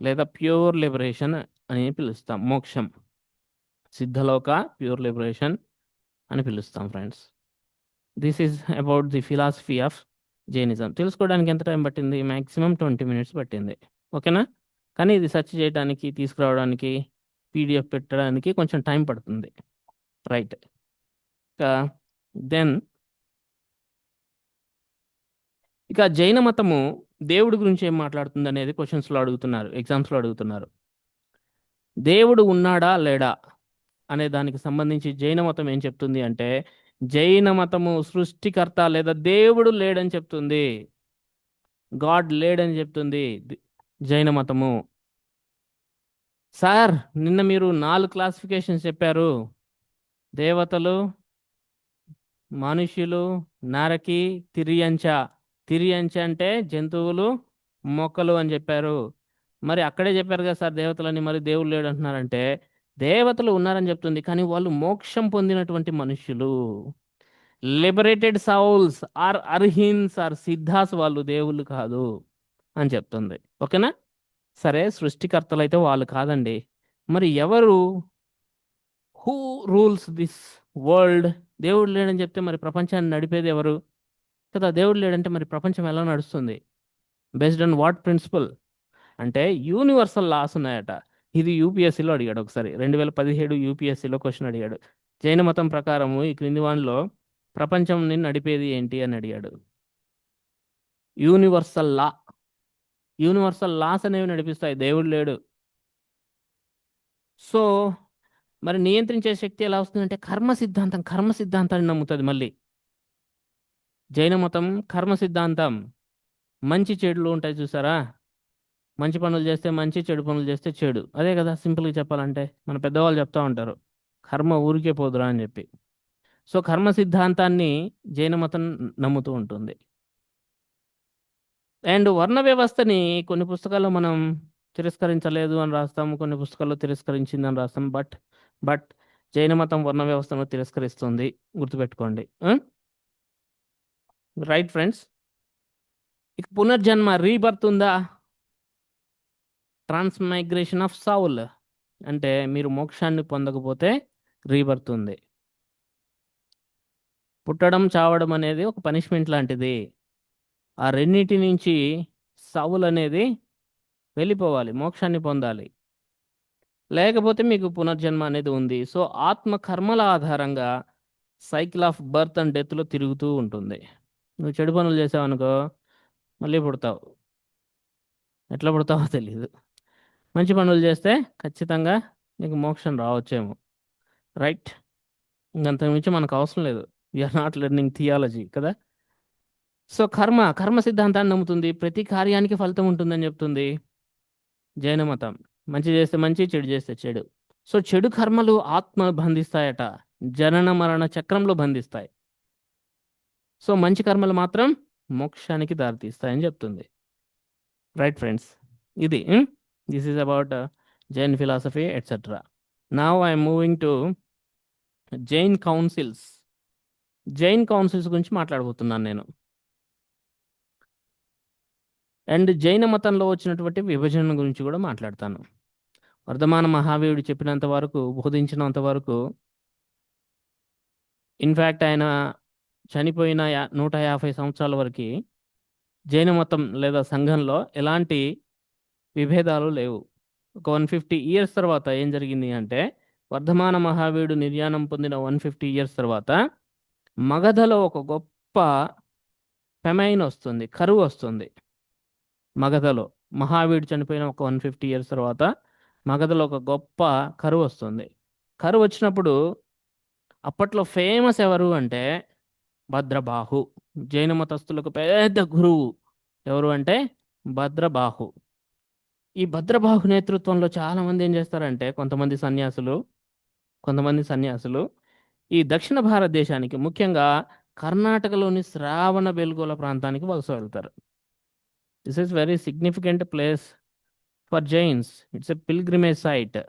లేదా ప్యూర్ లిబరేషన్ అని పిలుస్తాం. మోక్షం, సిద్ధలోక, ప్యూర్ లిబరేషన్ అని పిలుస్తాం friends. This is about the philosophy of Jainism. తెలుసుకోవడానికి ఎంత టైం పట్టింది? మ్యాక్సిమం 20 minutes పట్టింది. ఓకేనా? కానీ ఇది సెర్చ్ చేయడానికి, తీసుకురావడానికి, పీడిఎఫ్ పెట్టడానికి కొంచెం టైం పడుతుంది. రైట్. దెన్ ఇక జైన మతము దేవుడి గురించి ఏం మాట్లాడుతుంది అనేది క్వశ్చన్స్లో అడుగుతున్నారు, ఎగ్జామ్స్లో అడుగుతున్నారు. దేవుడు ఉన్నాడా లేడా అనే దానికి సంబంధించి జైన మతం ఏం చెప్తుంది అంటే, జైన మతము సృష్టికర్త లేదా దేవుడు లేడని చెప్తుంది. గాడ్ లేడని చెప్తుంది జైన మతము. సార్, నిన్న మీరు 4 క్లాసిఫికేషన్స్ చెప్పారు. దేవతలు, మనుష్యులు, నరకి, తిర్యంచ. తిర్యంచ అంటే జంతువులు, మొక్కలు అని చెప్పారు. మరి అక్కడే చెప్పారు కదా సార్ దేవతలని, మరి దేవుడు లేడు అంటున్నారంటే, దేవతలు ఉన్నారని చెప్తుంది, కానీ వాళ్ళు మోక్షం పొందినటువంటి మనుష్యులు, liberated souls or Arihants or Siddhas, వాళ్ళు దేవుళ్ళు కాదు అని చెప్తుంది. ఓకేనా? సరే, సృష్టికర్తలు అయితే వాళ్ళు కాదండి. మరి ఎవరు? Who rules this world? దేవుడు లేడని చెప్తే మరి ప్రపంచాన్ని నడిపేది ఎవరు? కదా, దేవుడు లేడంటే మరి ప్రపంచం ఎలా నడుస్తుంది? Based on what principle? అంటే యూనివర్సల్ లాస్ ఉన్నాయట. ఇది యూపీఎస్సీలో అడిగాడు ఒకసారి, 2017 యూపీఎస్సీలో క్వశ్చన్ అడిగాడు. జైన మతం ప్రకారము ఈ క్రింది వానిలో ప్రపంచంని నడిపేది ఏంటి అని అడిగాడు. యూనివర్సల్ లా, యూనివర్సల్ లాస్ అనేవి నడిపిస్తాయి, దేవుడు లేడు. సో మరి నియంత్రించే శక్తి ఎలా వస్తుందంటే కర్మ సిద్ధాంతాన్ని నమ్ముతుంది. మళ్ళీ జైన మతం కర్మ సిద్ధాంతం. మంచి చెడులు ఉంటాయి చూసారా? మంచి పనులు చేస్తే మంచి, చెడు పనులు చేస్తే చెడు. అదే కదా సింపుల్గా చెప్పాలంటే. మన పెద్దవాళ్ళు చెప్తా ఉంటారు, కర్మ ఊరికే పోదురా అని చెప్పి. సో కర్మ సిద్ధాంతాన్ని జైన మతం నమ్ముతూ ఉంటుంది. అండ్ వర్ణ వ్యవస్థని కొన్ని పుస్తకాల్లో మనం తిరస్కరించలేదు అని రాస్తాము, కొన్ని పుస్తకాల్లో తిరస్కరించింది అని రాస్తాం. బట్ జైన మతం వర్ణ వ్యవస్థను తిరస్కరిస్తుంది, గుర్తుపెట్టుకోండి. Right friends. ఇక పునర్జన్మ, రీబర్త్ ఉందా? ట్రాన్స్మైగ్రేషన్ ఆఫ్ సౌల్ అంటే మీరు మోక్షాన్ని పొందకపోతే రీబర్త్ ఉంది. పుట్టడం, చావడం అనేది ఒక పనిష్మెంట్ లాంటిది. ఆ రెండింటి నుంచి సౌల్ అనేది వెళ్ళిపోవాలి, మోక్షాన్ని పొందాలి. లేకపోతే మీకు పునర్జన్మ అనేది ఉంది. సో ఆత్మ కర్మల ఆధారంగా సైకిల్ ఆఫ్ బర్త్ అండ్ డెత్లో తిరుగుతూ ఉంటుంది. నువ్వు చెడు పనులు చేసావనుకో మళ్ళీ పుడతావు, ఎట్లా పుడతావో తెలియదు. మంచి పనులు చేస్తే ఖచ్చితంగా నీకు మోక్షం రావచ్చేమో. రైట్. ఇంకంతకు మించి మనకు అవసరం లేదు. వీఆర్ నాట్ లెర్నింగ్ థియాలజీ కదా. సో కర్మ సిద్ధాంతాన్ని నమ్ముతుంది. ప్రతి కార్యానికి ఫలితం ఉంటుందని చెప్తుంది జైన మతం. మంచి చేస్తే మంచి, చెడు చేస్తే చెడు. సో చెడు కర్మలు ఆత్మను బంధిస్తాయట, జనన మరణ చక్రంలో బంధిస్తాయి. సో మంచి కర్మలు మాత్రం మోక్షానికి దారితీస్తాయని చెప్తుంది. రైట్ ఫ్రెండ్స్, ఇది this is about Jain philosophy etcetera. Now I'm moving to Jain councils. Jain councils గురించి మాట్లాడబోతున్నాను నేను. అండ్ జైన మతంలో వచ్చినటువంటి విభజన గురించి కూడా మాట్లాడతాను. వర్ధమాన మహావీరుడు చెప్పినంత వరకు, బోధించినంత వరకు ఇన్ఫ్యాక్ట్ ఆయన చనిపోయిన 150 సంవత్సరాల వరకు జైన మతం లేదా సంఘంలో ఎలాంటి విభేదాలు లేవు. ఒక 150 ఇయర్స్ తర్వాత ఏం జరిగింది అంటే, వర్ధమాన మహావీరుడు నిర్యాణం పొందిన 150 ఇయర్స్ తర్వాత మగధలో ఒక గొప్ప ఫెమైన్ వస్తుంది, కరువు వస్తుంది. మగధలో మహావీరుడు చనిపోయిన ఒక 150 ఇయర్స్ తర్వాత మగధలో ఒక గొప్ప కరువు వస్తుంది. కరువు వచ్చినప్పుడు అప్పట్లో ఫేమస్ ఎవరు అంటే భద్రబాహు. జైన మతస్థులకు పెద్ద గురువు ఎవరు అంటే భద్రబాహు. ఈ భద్రబాహు నేతృత్వంలో చాలా మంది ఏం చేస్తారంటే, కొంతమంది సన్యాసులు ఈ దక్షిణ భారతదేశానికి, ముఖ్యంగా కర్ణాటకలోని శ్రావణ బెల్గోళ ప్రాంతానికి వలస వెళ్తారు. This is very significant place for Jains. It's a pilgrimage site.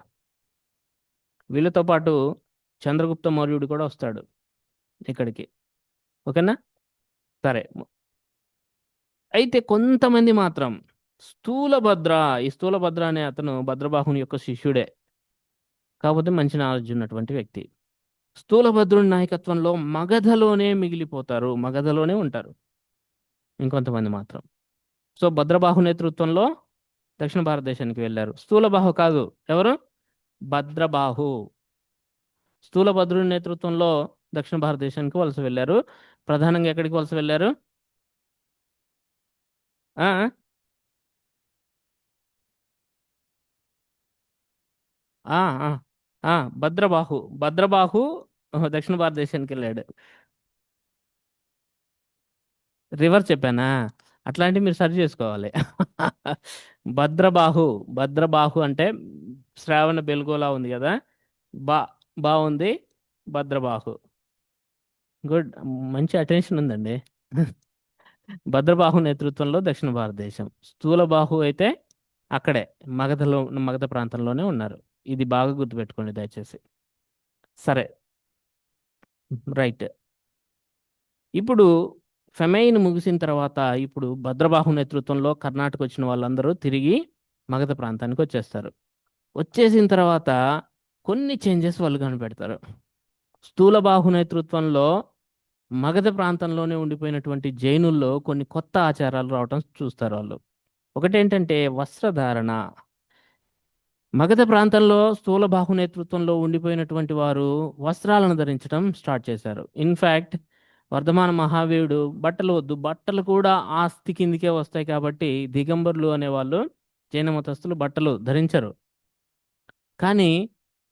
వీళ్ళతో పాటు చంద్రగుప్త మౌర్యుడు కూడా వస్తాడు ఇక్కడికి. ఓకేనా? సరే. అయితే కొంతమంది మాత్రం స్థూలభద్ర, ఈ స్థూలభద్ర అనే అతను భద్రబాహుని యొక్క శిష్యుడే, కాకపోతే మంచి నాలెడ్జ్ ఉన్నటువంటి వ్యక్తి. స్థూలభద్రుని నాయకత్వంలో మగధలోనే మిగిలిపోతారు, మగధలోనే ఉంటారు ఇంకొంతమంది మాత్రం. సో భద్రబాహు నేతృత్వంలో దక్షిణ భారతదేశానికి వెళ్ళారు. స్థూలబాహు కాదు, ఎవరు? భద్రబాహు. స్థూలభద్రుని నేతృత్వంలో దక్షిణ భారతదేశానికి వలస వెళ్ళారు. ప్రధానంగా ఎక్కడికి వలస వెళ్ళారు? ఆ ఆ ఆ ఆ భద్రబాహు దక్షిణ భారతదేశానికి వెళ్ళాడు. రివర్స్ చెప్పానా? అట్లాంటివి మీరు సరి చేసుకోవాలి. భద్రబాహు భద్రబాహు అంటే శ్రావణ బెల్గోలా ఉంది కదా, బా బాగుంది. భద్రబాహు. గుడ్. మంచి అటెన్షన్ ఉందండి. భద్రబాహు నేతృత్వంలో దక్షిణ భారతదేశం. స్థూలబాహు అయితే అక్కడే మగధలో, మగధ ప్రాంతంలోనే ఉన్నారు. ఇది బాగా గుర్తుపెట్టుకోండి దయచేసి. సరే, రైట్. ఇప్పుడు ఫెమైన్ ముగిసిన తర్వాత ఇప్పుడు భద్రబాహు నేతృత్వంలో కర్ణాటక వచ్చిన వాళ్ళందరూ తిరిగి మగధ ప్రాంతానికి వచ్చేస్తారు. వచ్చేసిన తర్వాత కొన్ని చేంజెస్ వాళ్ళు కనిపెడతారు. స్థూలబాహు నేతృత్వంలో మగధ ప్రాంతంలోనే ఉండిపోయినటువంటి జైనుల్లో కొన్ని కొత్త ఆచారాలు రావటం చూస్తారు వాళ్ళు. ఒకటేంటంటే వస్త్రధారణ. మగధ ప్రాంతంలో స్థూలబాహు నేతృత్వంలో ఉండిపోయినటువంటి వారు వస్త్రాలను ధరించడం స్టార్ట్ చేశారు. ఇన్ఫ్యాక్ట్ వర్ధమాన మహావీరుడు బట్టలు వద్దు, బట్టలు కూడా ఆస్తి కిందికే వస్తాయి కాబట్టి దిగంబరులు అనేవాళ్ళు, జైన మతస్థులు బట్టలు ధరించరు. కానీ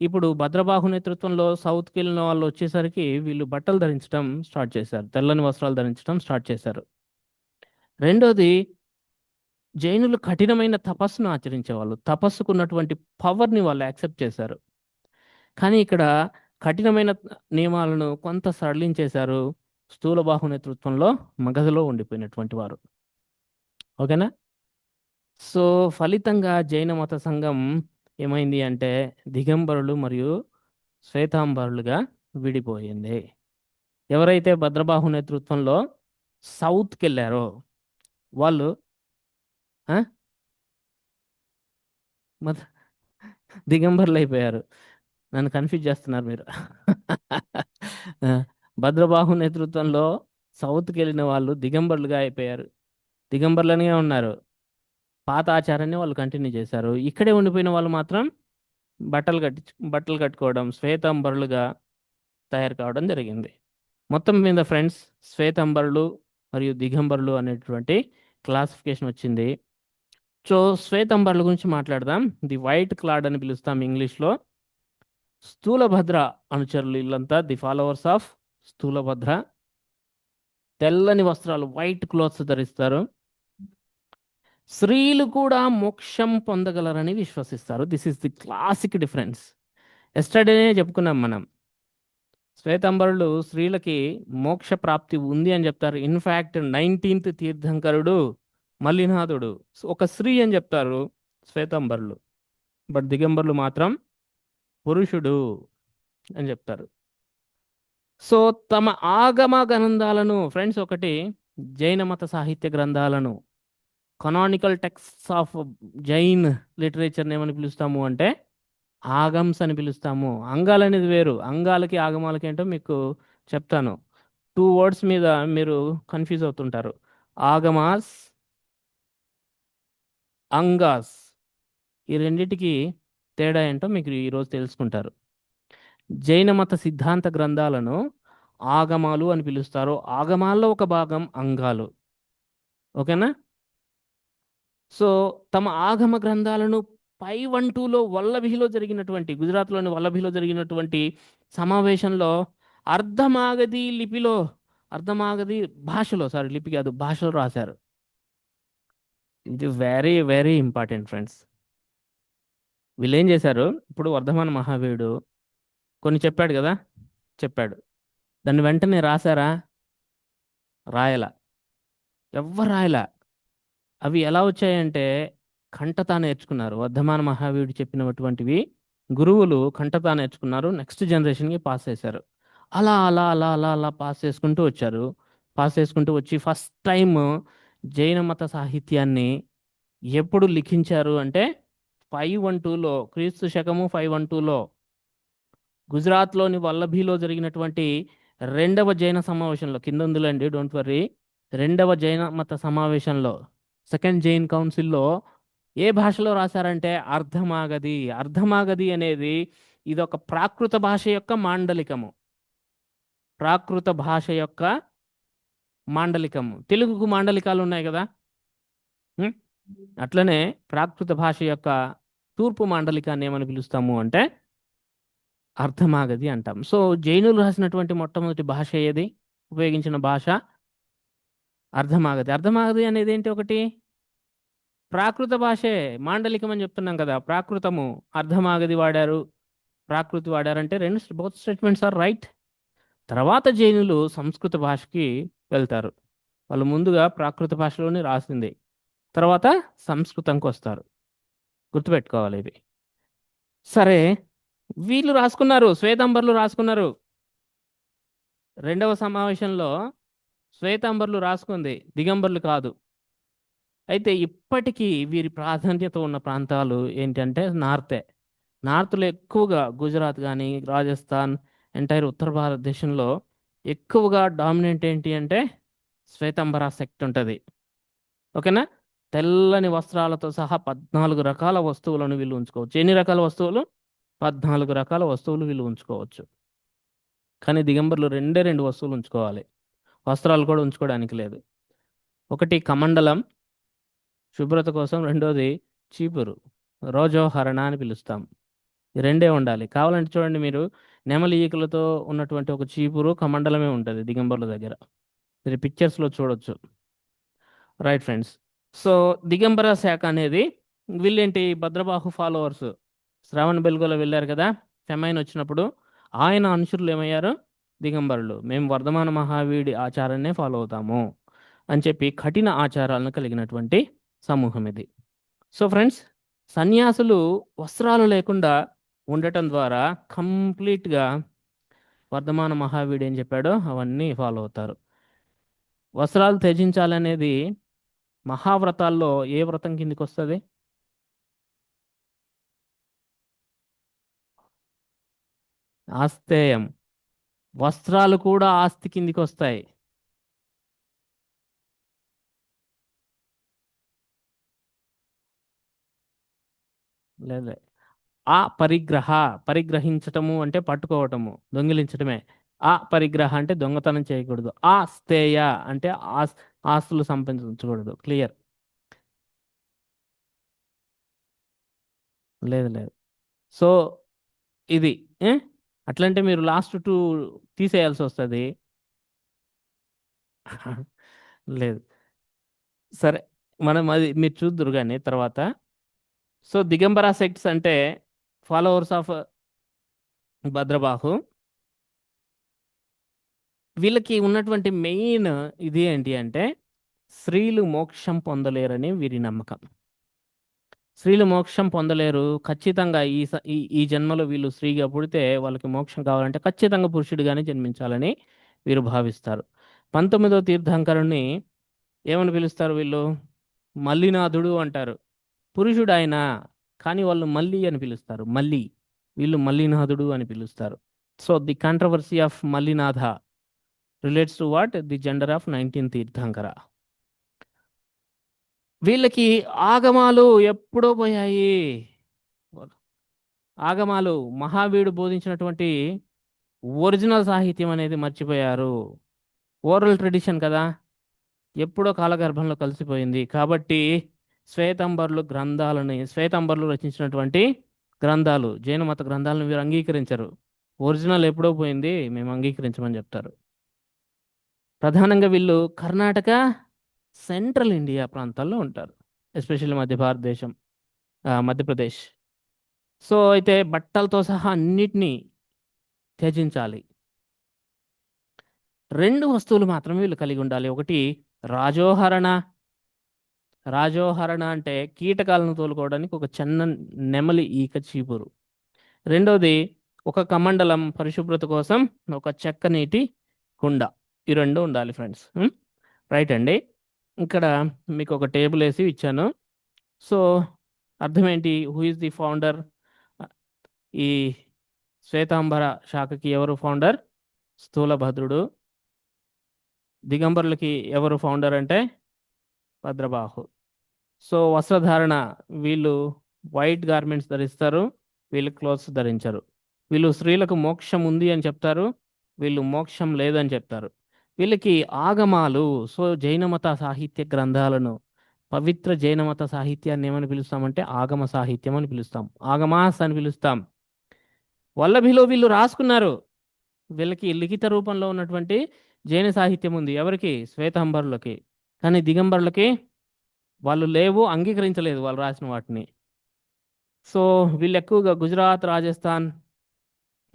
ఇప్పుడు భద్రబాహు నేతృత్వంలో సౌత్కి వెళ్ళిన వాళ్ళు వచ్చేసరికి వీళ్ళు బట్టలు ధరించడం స్టార్ట్ చేశారు, తెల్లని వస్త్రాలు ధరించడం స్టార్ట్ చేశారు. రెండోది, జైనులు కఠినమైన తపస్సును ఆచరించేవాళ్ళు. తపస్సుకున్నటువంటి పవర్ని వాళ్ళు యాక్సెప్ట్ చేశారు. కానీ ఇక్కడ కఠినమైన నియమాలను కొంత సడలించేశారు స్థూలబాహు నేతృత్వంలో మగధలో ఉండిపోయినటువంటి వారు. ఓకేనా? సో ఫలితంగా జైన మత సంఘం ఏమైంది అంటే దిగంబరులు మరియు శ్వేతాంబరులుగా విడిపోయింది. ఎవరైతే భద్రబాహు నేతృత్వంలో సౌత్కి వెళ్ళారో వాళ్ళు ఆ, మత దిగంబరులు అయిపోయారు. నన్ను కన్ఫ్యూజ్ చేస్తున్నారు మీరు. ఆ, భద్రబాహు నేతృత్వంలో సౌత్కి వెళ్ళిన వాళ్ళు దిగంబరులుగా అయిపోయారు. దిగంబరులనే ఉన్నారు. పాత ఆచారాన్ని వాళ్ళు కంటిన్యూ చేశారు. ఇక్కడే ఉండిపోయిన వాళ్ళు మాత్రం బట్టలు కట్టుకోవడం, శ్వేతాంబరులుగా తయారు కావడం జరిగింది. మొత్తం మీద ఫ్రెండ్స్, శ్వేతాంబరులు మరియు దిగంబరులు అనేటువంటి క్లాసిఫికేషన్ వచ్చింది. సో శ్వేతాంబరుల గురించి మాట్లాడదాం. ది వైట్ క్లాడ్ అని పిలుస్తాం ఇంగ్లీష్లో. స్థూలభద్ర అనుచరులు వీళ్ళంతా ది ఫాలోవర్స్ ఆఫ్ స్థూలభద్ర. తెల్లని వస్త్రాలు, వైట్ క్లోత్స్ ధరిస్తారు. స్త్రీలు కూడా మోక్షం పొందగలరని విశ్వసిస్తారు. This is the classic difference. ఎస్టర్డేనే చెప్పుకున్నాం మనం. శ్వేతాంబరులు స్త్రీలకి మోక్ష ప్రాప్తి ఉంది అని చెప్తారు. ఇన్ఫ్యాక్ట్ 19th తీర్థంకరుడు మల్లినాథుడు ఒక స్త్రీ అని చెప్తారు శ్వేతాంబరులు. బట్ దిగంబరులు మాత్రం పురుషుడు అని చెప్తారు. సో తమ ఆగమ గ్రంథాలను ఫ్రెండ్స్, ఒకటి జైన మత సాహిత్య గ్రంథాలను, కనానికల్ టెక్స్ట్స్ ఆఫ్ జైన్ లిటరేచర్ని ఏమని పిలుస్తాము అంటే ఆగమ్స్ అని పిలుస్తాము. అంగాలు అనేది వేరు. అంగాలకి ఆగమాలకి ఏంటో మీకు చెప్తాను. 2 వర్డ్స్ మీద మీరు కన్ఫ్యూజ్ అవుతుంటారు. ఆగమాస్, అంగాస్. ఈ రెండిటికి తేడా ఏంటో మీకు ఈరోజు తెలుసుకుంటారు. జైన మత సిద్ధాంత గ్రంథాలను ఆగమాలు అని పిలుస్తారు. ఆగమాల్లో ఒక భాగం అంగాలు. ఓకేనా? సో తమ ఆగమ గ్రంథాలను పై 1 2లో వల్లభిలో జరిగినటువంటి, గుజరాత్లోని వల్లభిలో జరిగినటువంటి సమావేశంలో అర్ధమాగధి లిపిలో, అర్ధమాగధి భాషలో, సారీ లిపి కాదు భాషలో రాశారు. ఇది వెరీ వెరీ ఇంపార్టెంట్ ఫ్రెండ్స్. వీళ్ళు ఏం చేశారు, ఇప్పుడు వర్ధమాన మహావీరుడు కొన్ని చెప్పాడు కదా, చెప్పాడు. దాన్ని వెంటనే రాశారా? రాయల. ఎవ్వరు రాయలా. అవి ఎలా వచ్చాయంటే కంటతా నేర్చుకున్నారు. వర్ధమాన మహావీరుడు చెప్పినటువంటివి గురువులు కంటతా నేర్చుకున్నారు. నెక్స్ట్ జనరేషన్కి పాస్ చేశారు. అలా అలా అలా అలా అలా పాస్ చేసుకుంటూ వచ్చారు. పాస్ చేసుకుంటూ వచ్చి ఫస్ట్ టైం జైన మత సాహిత్యాన్ని ఎప్పుడు లిఖించారు అంటే 512లో, క్రీస్తు శకము 512లో గుజరాత్లోని వల్లభిలో జరిగినటువంటి రెండవ జైన సమావేశంలో, కింద ఉందిలేండి డోంట్ వర్రీ, రెండవ జైన మత సమావేశంలో, సెకండ్ జైన్ కౌన్సిల్లో ఏ భాషలో రాశారంటే అర్ధమాగధి. అర్ధమాగధి అనేది ఇది ఒక ప్రాకృత భాష యొక్క మాండలికము. ప్రాకృత భాష యొక్క మాండలికము. తెలుగుకు మాండలికాలు ఉన్నాయి కదా. ఉం? అట్లనే ప్రాకృత భాష యొక్క తూర్పు మాండలికాన్ని ఏమని పిలుస్తాము అంటే అర్ధమాగధి అంటాం. సో జైనులు రాసినటువంటి మొట్టమొదటి భాష ఏది, ఉపయోగించిన భాష అర్ధమాగధి. అర్ధమాగధి అనేది ఏంటి, ఒకటి ప్రాకృత భాషే, మాండలికం అని చెప్తున్నాం కదా. ప్రాకృతము, అర్ధమాగధి వాడారు, ప్రాకృతి వాడారంటే రెండు బోత్ స్టేట్మెంట్స్ ఆర్ రైట్. తర్వాత జైనులు సంస్కృత భాషకి వెళ్తారు. వాళ్ళు ముందుగా ప్రాకృత భాషలోనే రాసింది, తర్వాత సంస్కృతంకి వస్తారు. గుర్తుపెట్టుకోవాలి ఇవి. సరే, వీళ్ళు రాసుకున్నారు, శ్వేతాంబర్లు రాసుకున్నారు. రెండవ సమావేశంలో శ్వేతాంబర్లు రాసుకుంది, దిగంబర్లు కాదు. అయితే ఇప్పటికీ వీరి ప్రాధాన్యత ఉన్న ప్రాంతాలు ఏంటంటే నార్తే. నార్త్లో ఎక్కువగా గుజరాత్ కానీ, రాజస్థాన్, ఎంటైర్ ఉత్తర భారతదేశంలో ఎక్కువగా డామినెంట్ ఏంటి అంటే శ్వేతాంబర సెక్ట్ ఉంటుంది. ఓకేనా? తెల్లని వస్త్రాలతో సహా 14 రకాల వస్తువులను వీళ్ళు ఉంచుకోవచ్చు. ఎన్ని రకాల వస్తువులు? 14 రకాల వస్తువులు వీళ్ళు ఉంచుకోవచ్చు. కానీ దిగంబర్లు రెండే 2 వస్తువులు ఉంచుకోవాలి. వస్త్రాలు కూడా ఉంచుకోవడానికి లేదు. ఒకటి కమండలం, శుభ్రత కోసం. రెండోది చీపురు, రోజోహరణ అని పిలుస్తాం. ఈ రెండే ఉండాలి. కావాలంటే చూడండి, మీరు నెమలి ఈకలతో ఉన్నటువంటి ఒక చీపురు కమండలమే ఉంటుంది దిగంబర్ల దగ్గర. మీరు పిక్చర్స్లో చూడొచ్చు. Right friends. సో దిగంబర శాఖ అనేది వీళ్ళేంటి, భద్రబాహు ఫాలోవర్స్. శ్రావణ బెల్గోలో వెళ్ళారు కదా, ఫెమైన్ వచ్చినప్పుడు ఆయన అనుచరులు ఏమయ్యారు, దిగంబరులు. మేము వర్ధమాన మహావీడి ఆచారాన్నే ఫాలో అవుతాము అని చెప్పి కఠిన ఆచారాలను కలిగినటువంటి సమూహం ఇది. సో ఫ్రెండ్స్, సన్యాసులు వస్త్రాలు లేకుండా ఉండటం ద్వారా కంప్లీట్గా వర్ధమాన మహావీడు ఏం చెప్పాడో అవన్నీ ఫాలో అవుతారు. వస్త్రాలు త్యజించాలనేది మహావ్రతాల్లో ఏ వ్రతం కిందికి వస్తుంది? ఆస్తేయం. వస్త్రాలు కూడా ఆస్తి కిందికి వస్తాయి. లేదా ఆ పరిగ్రహ, పరిగ్రహించటము అంటే పట్టుకోవటము, దొంగిలించటమే. ఆ పరిగ్రహ అంటే దొంగతనం చేయకూడదు. ఆ స్థేయ అంటే ఆస్తులు సంపాదించకూడదు. క్లియర్? లేదు లేదు. సో ఇది ఏ? అట్లంటే మీరు లాస్ట్ 2 తీసేయాల్సి వస్తుంది. లేదు. సరే, మనం అది మీరు చూద్దురు కానీ తర్వాత. సో దిగంబర సెక్ట్స్ అంటే ఫాలోవర్స్ ఆఫ్ భద్రబాహు. వీళ్ళకి ఉన్నటువంటి మెయిన్ ఇది ఏంటి అంటే స్త్రీలు మోక్షం పొందలేరని వీరి నమ్మకం. స్త్రీలు మోక్షం పొందలేరు ఖచ్చితంగా. ఈ జన్మలో వీళ్ళు స్త్రీగా పుడితే వాళ్ళకి మోక్షం కావాలంటే ఖచ్చితంగా పురుషుడిగానే జన్మించాలని వీరు భావిస్తారు. 19వ తీర్థంకరుణ్ణి ఏమని పిలుస్తారు వీళ్ళు? మల్లినాథుడు అంటారు. పురుషుడు ఆయన, కానీ వాళ్ళు మల్లి అని పిలుస్తారు. మల్లి. వీళ్ళు మల్లినాథుడు అని పిలుస్తారు. So the controversy of Mallinatha. Relates to what the gender of 19 Tirthankara. వీళ్ళకి ఆగమాలు ఎప్పుడో పోయాయి. ఆగమాలు మహావీరుడు బోధించినటువంటి ఒరిజినల్ సాహిత్యం అనేది మర్చిపోయారు. ఓరల్ ట్రెడిషన్ కదా, ఎప్పుడో కాలగర్భంలో కలిసిపోయింది. కాబట్టి శ్వేతంబర్లు రచించినటువంటి గ్రంథాలు, జైన మత గ్రంథాలను వీరు అంగీకరించరు. ఒరిజినల్ ఎప్పుడో పోయింది, మేము అంగీకరించమని చెప్తారు. ప్రధానంగా వీళ్ళు కర్ణాటక, సెంట్రల్ ఇండియా ప్రాంతాల్లో ఉంటారు, ఎస్పెషల్లీ మధ్య భారతదేశం, మధ్యప్రదేశ్. సో అయితే బట్టలతో సహా అన్నిటినీ త్యజించాలి. రెండు వస్తువులు మాత్రమే వీళ్ళు కలిగి ఉండాలి. ఒకటి రాజోహరణ. రాజోహరణ అంటే కీటకాలను తోలుకోవడానికి ఒక చిన్న నెమలి ఈక చీపురు. రెండోది ఒక కమండలం, పరిశుభ్రత కోసం ఒక చెక్క నీటి కుండ. ఈ రెండు ఉండాలి ఫ్రెండ్స్. రైట్ అండి. ఇక్కడ మీకు ఒక టేబుల్ వేసి ఇచ్చాను. సో అర్థం ఏంటి? Who is the founder? ఈ శ్వేతాంబర శాఖకి ఎవరు ఫౌండర్? స్థూలభద్రుడు. దిగంబరులకి ఎవరు ఫౌండర్ అంటే భద్రబాహు. సో వస్త్రధారణ, వీళ్ళు వైట్ గార్మెంట్స్ ధరిస్తారు, వీళ్ళు క్లోత్స్ ధరించరు. వీళ్ళు స్త్రీలకు మోక్షం ఉంది అని చెప్తారు, వీళ్ళు మోక్షం లేదని చెప్తారు. వీళ్ళకి ఆగమాలు, సో జైనమత సాహిత్య గ్రంథాలను, పవిత్ర జైనమత సాహిత్యాన్ని ఏమని పిలుస్తామంటే ఆగమ సాహిత్యం అని పిలుస్తాం, ఆగమాస్ అని పిలుస్తాం. వల్లభిలో వీళ్ళు రాసుకున్నారు. వీళ్ళకి లిఖిత రూపంలో ఉన్నటువంటి జైన సాహిత్యం ఉంది. ఎవరికి? శ్వేతాంబరులకి. కానీ దిగంబరులకి వాళ్ళు లేవు, అంగీకరించలేదు వాళ్ళు రాసిన వాటిని. సో వీళ్ళు ఎక్కువగా గుజరాత్, రాజస్థాన్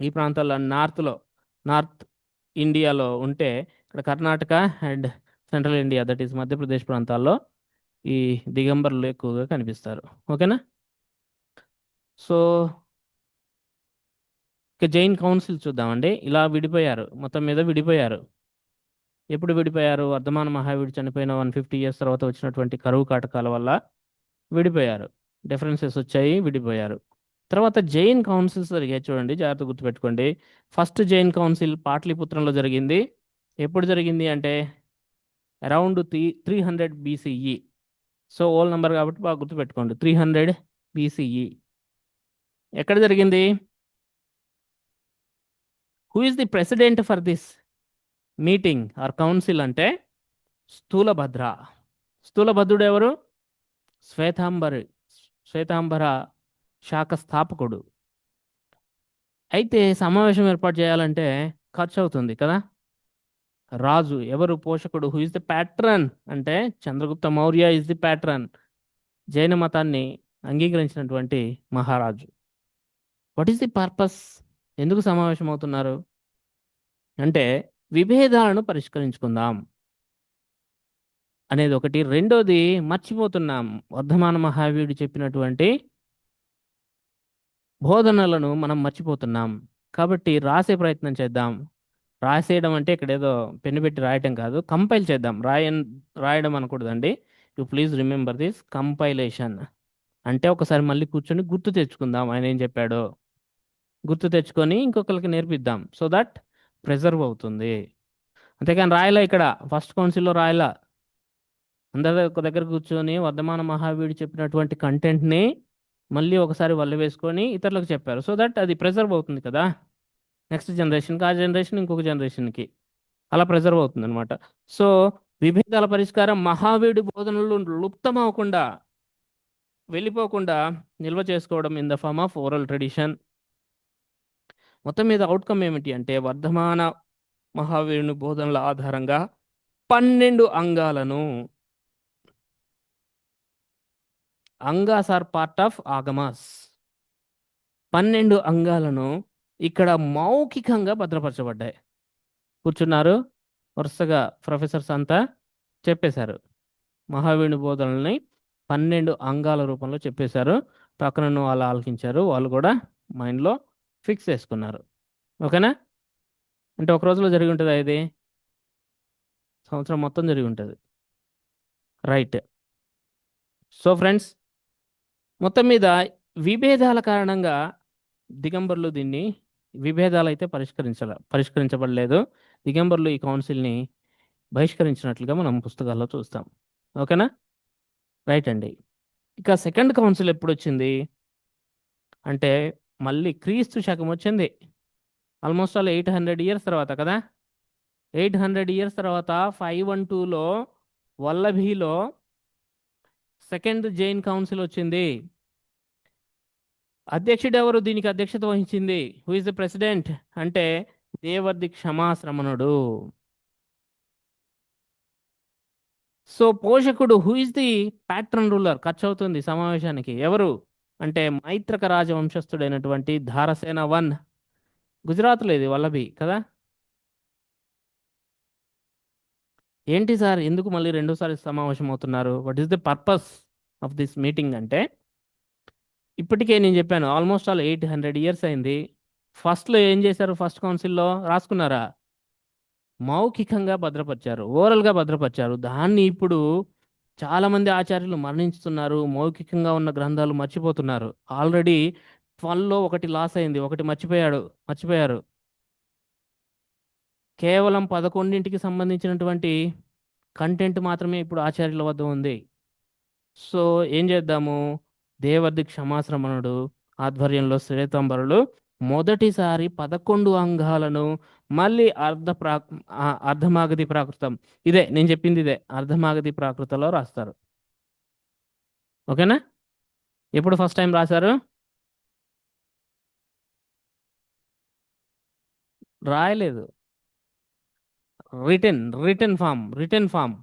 ఈ ప్రాంతాల్లో, నార్త్ ఇండియాలో ఉంటే, ఇక్కడ Karnataka and central India, that is Madhya Pradesh ప్రాంతాల్లో ఈ దిగంబరులు ఎక్కువగా కనిపిస్తారు. ఓకేనా? సో ఇక జైన్ కౌన్సిల్ చూద్దామండి. ఇలా విడిపోయారు, మొత్తం మీద విడిపోయారు. ఎప్పుడు విడిపోయారు? వర్ధమాన మహావీరుడు చనిపోయిన 150 ఇయర్స్ తర్వాత వచ్చినటువంటి కరువు కాటకాల వల్ల విడిపోయారు. డిఫరెన్సెస్ వచ్చాయి, విడిపోయారు. తర్వాత జైన్ కౌన్సిల్స్ జరిగాయి, చూడండి, జాగ్రత్త గుర్తుపెట్టుకోండి. ఫస్ట్ జైన్ కౌన్సిల్ పాట్లిపుత్రంలో జరిగింది. ఎప్పుడు జరిగింది అంటే around 300 BCE. So whole number కాబట్టి బాగా గుర్తుపెట్టుకోండి, 300 BCE. ఎక్కడ జరిగింది? Who is the president for this meeting or council అంటే స్థూలభద్ర. స్థూలభద్రుడు ఎవరు? శ్వేతాంబరి, శ్వేతాంబర శాఖ స్థాపకుడు. అయితే సమావేశం ఏర్పాటు చేయాలంటే ఖర్చు అవుతుంది కదా. రాజు ఎవరు? పోషకుడు. హూ ఇస్ ది ప్యాట్రన్ అంటే Chandragupta Maurya is the patron. జైన మతాన్ని అంగీకరించినటువంటి మహారాజు. What is the purpose? ఎందుకు సమావేశం అవుతున్నారు అంటే విభేదాలను పరిష్కరించుకుందాం అనేది ఒకటి. రెండోది మర్చిపోతున్నాం, వర్ధమాన మహావీరుడు చెప్పినటువంటి బోధనలను మనం మర్చిపోతున్నాం. కాబట్టి రాసే ప్రయత్నం చేద్దాం. రాసేయడం అంటే ఇక్కడ ఏదో పెన్ను పెట్టి రాయటం కాదు, కంపైల్ చేద్దాం. రాయడం అనకూడదండి. You please remember this, compilation అంటే ఒకసారి మళ్ళీ కూర్చొని గుర్తు తెచ్చుకుందాం, ఆయన ఏం చెప్పాడో గుర్తు తెచ్చుకొని ఇంకొకరికి నేర్పిద్దాం, సో దట్ ప్రిజర్వ్ అవుతుంది. అంతేకాని రాయలా, ఇక్కడ ఫస్ట్ కౌన్సిల్లో రాయలా. అందరి ఒక దగ్గర కూర్చొని వర్ధమాన మహావీరుడు చెప్పినటువంటి కంటెంట్ని మళ్ళీ ఒకసారి వల్ల వేసుకొని ఇతరులకు చెప్పారు, సో దట్ అది ప్రిజర్వ్ అవుతుంది కదా. నెక్స్ట్ జనరేషన్కి, ఆ జనరేషన్ ఇంకొక జనరేషన్కి, అలా ప్రిజర్వ్ అవుతుంది అనమాట. సో విభేదాల పరిష్కారం మహావీరుడి బోధనలు లుప్తం అవ్వకుండా, వెళ్ళిపోకుండా నిల్వ చేసుకోవడం in the form of oral tradition. మొత్తం మీద అవుట్కమ్ ఏమిటి అంటే వర్ధమాన మహావీరుని బోధనల ఆధారంగా 12 అంగాలను, అంగాస్ ఆర్ పార్ట్ ఆఫ్ ఆగమాస్, 12 అంగాలను ఇక్కడ మౌఖికంగా భద్రపరచబడ్డాయి. కూర్చున్నారు, వరుసగా ప్రొఫెసర్స్ అంతా చెప్పేశారు. మహావీరుని బోధనల్ని 12 అంగాల రూపంలో చెప్పేశారు. పక్కన వాళ్ళు ఆలకించారు, వాళ్ళు కూడా మైండ్లో ఫిక్స్ చేసుకున్నారు. ఓకేనా? అంటే ఒక రోజులో జరిగి ఉంటుందా ఇది? సంవత్సరం మొత్తం జరిగి ఉంటుంది. రైట్. సో ఫ్రెండ్స్, మొత్తం మీద విభేదాల కారణంగా దిగంబరులు దీన్ని విభేదాలు అయితే పరిష్కరించబడలేదు. దిగంబరులు ఈ కౌన్సిల్ని బహిష్కరించినట్లుగా మనం పుస్తకాల్లో చూస్తాం. ఓకేనా? రైట్ అండి. ఇక సెకండ్ కౌన్సిల్ ఎప్పుడు వచ్చింది అంటే మళ్ళీ క్రీస్తు శకం వచ్చింది. ఆల్మోస్ట్ ఆల్ 800 ఇయర్స్ తర్వాత కదా. 800 ఇయర్స్ తర్వాత 512లో వల్లభీలో సెకండ్ జైన్ కౌన్సిల్ వచ్చింది. అధ్యక్షుడు ఎవరు? దీనికి అధ్యక్షత వహించింది హూ ఇస్ ద ప్రెసిడెంట్ అంటే దేవర్ది క్షమాశ్రమణుడు. సో పోషకుడు who is the patron ruler ఖర్చు అవుతుంది సమావేశానికి ఎవరు అంటే మైత్రక రాజవంశస్థుడైనటువంటి ధారసేన 1. గుజరాత్లో ఇది వల్లభి కదా. ఏంటి సార్ ఎందుకు మళ్ళీ రెండోసారి సమావేశం అవుతున్నారు? What is the purpose of this meeting అంటే ఇప్పటికే నేను చెప్పాను ఆల్మోస్ట్ ఆల్ 800 ఇయర్స్ అయింది. ఫస్ట్లో ఏం చేశారు? ఫస్ట్ కౌన్సిల్లో రాసుకున్నారా? మౌఖికంగా భద్రపరిచారు, ఓరల్గా భద్రపరిచారు. దాన్ని ఇప్పుడు చాలా మంది ఆచార్యులు మరణించుతున్నారు, మౌఖికంగా ఉన్న గ్రంథాలు మర్చిపోతున్నారు. ఆల్రెడీ 12లో ఒకటి లాస్ అయింది, ఒకటి మర్చిపోయారు. కేవలం 11కి సంబంధించినటువంటి కంటెంట్ మాత్రమే ఇప్పుడు ఆచార్యుల వద్ద ఉంది. సో ఏం చేద్దాము? దేవర్ది క్షమాశ్రమణుడు ఆధ్వర్యంలో శ్వేతాంబరులు మొదటిసారి 11 అంగాలను మళ్ళీ అర్ధమాగధి ప్రాకృతం, ఇదే నేను చెప్పింది, ఇదే అర్ధమాగధి ప్రాకృతంలో రాస్తారు. ఓకేనా? ఎప్పుడు ఫస్ట్ టైం రాశారు? రాయలేదు. Return form.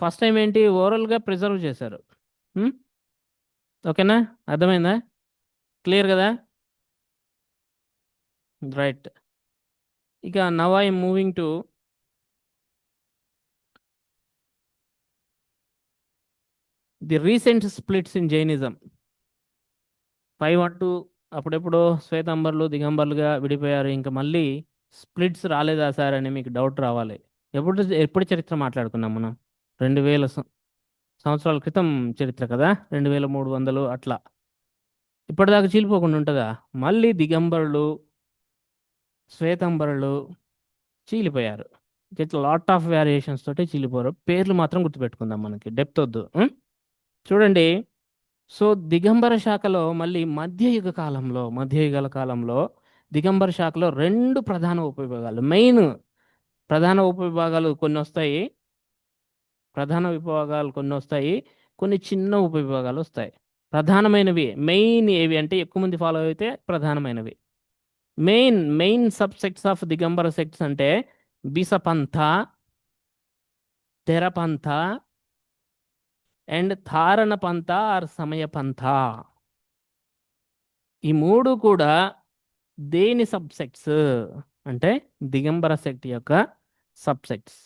ఫస్ట్ టైం ఏంటి? ఓరల్గా ప్రిజర్వ్ చేశారు. హ్మ్? ఓకేనా? అర్థమైందా? క్లియర్ కదా? రైట్. ఇక now I moving to the recent splits in Jainism. 512 అప్పుడెప్పుడు శ్వేతాంబర్లు దిగంబర్లుగా విడిపోయారు. ఇంకా మళ్ళీ స్ప్లిట్స్ రాలేదా సార్ అని మీకు డౌట్ రావాలి. ఎప్పుడు ఎప్పుడు చరిత్ర మాట్లాడుకున్నాం మనం? 2000 సంవత్సరాల క్రితం చరిత్ర కదా, 2300 అట్లా. ఇప్పటిదాకా చీలిపోకుండా ఉంటుందా? మళ్ళీ దిగంబరులు శ్వేతాంబరులు చీలిపోయారు. ఇట్లా లాట్ ఆఫ్ వేరియేషన్స్ తోటి చీలిపోరు. పేర్లు మాత్రం గుర్తుపెట్టుకుందాం, మనకి డెప్త్ వద్దు. చూడండి. సో దిగంబర శాఖలో మళ్ళీ మధ్యయుగాల కాలంలో దిగంబర శాఖలో రెండు ప్రధాన ఉపవిభాగాలు, మెయిన్ ప్రధాన ఉపవిభాగాలు కొన్ని వస్తాయి. కొన్ని చిన్న ఉపవిభాగాలు వస్తాయి. ప్రధానమైనవి మెయిన్ ఏవి అంటే ఎక్కువ మంది ఫాలో అయితే ప్రధానమైనవి. Main sub sects of Digambara sects అంటే బిసపంథ, తెరపంథ అండ్ ధారణ పంథ ఆర్ సమయ పంథ. ఈ మూడు కూడా దేని సబ్సెక్ట్స్ అంటే దిగంబర సెక్ట్ యొక్క సబ్సెక్ట్స్.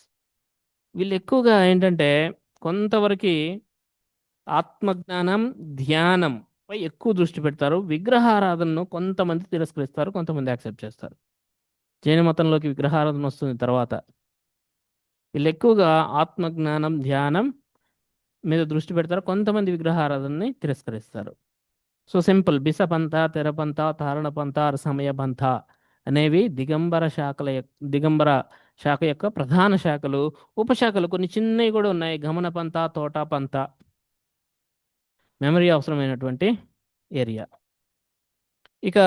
వీళ్ళు ఎక్కువగా ఏంటంటే కొంతవరకు ఆత్మజ్ఞానం, ధ్యానం పై ఎక్కువ దృష్టి పెడతారు. విగ్రహారాధనను కొంతమంది తిరస్కరిస్తారు, కొంతమంది యాక్సెప్ట్ చేస్తారు. జైన మతంలోకి విగ్రహారాధన వస్తుంది తర్వాత. వీళ్ళు ఎక్కువగా ఆత్మజ్ఞానం, ధ్యానం మీద దృష్టి పెడతారు, కొంతమంది విగ్రహారాధనని తిరస్కరిస్తారు. సో సింపుల్, బిసపంథ, తెరపంథ, తారణపంథ, సమయపంథ అనేవి దిగంబర శాఖ యొక్క ప్రధాన శాఖలు. ఉపశాఖలు కొన్ని చిన్నవి కూడా ఉన్నాయి, గమన పంథ, తోట పంథ. మెమరీ అవసరమైనటువంటి ఏరియా. ఇక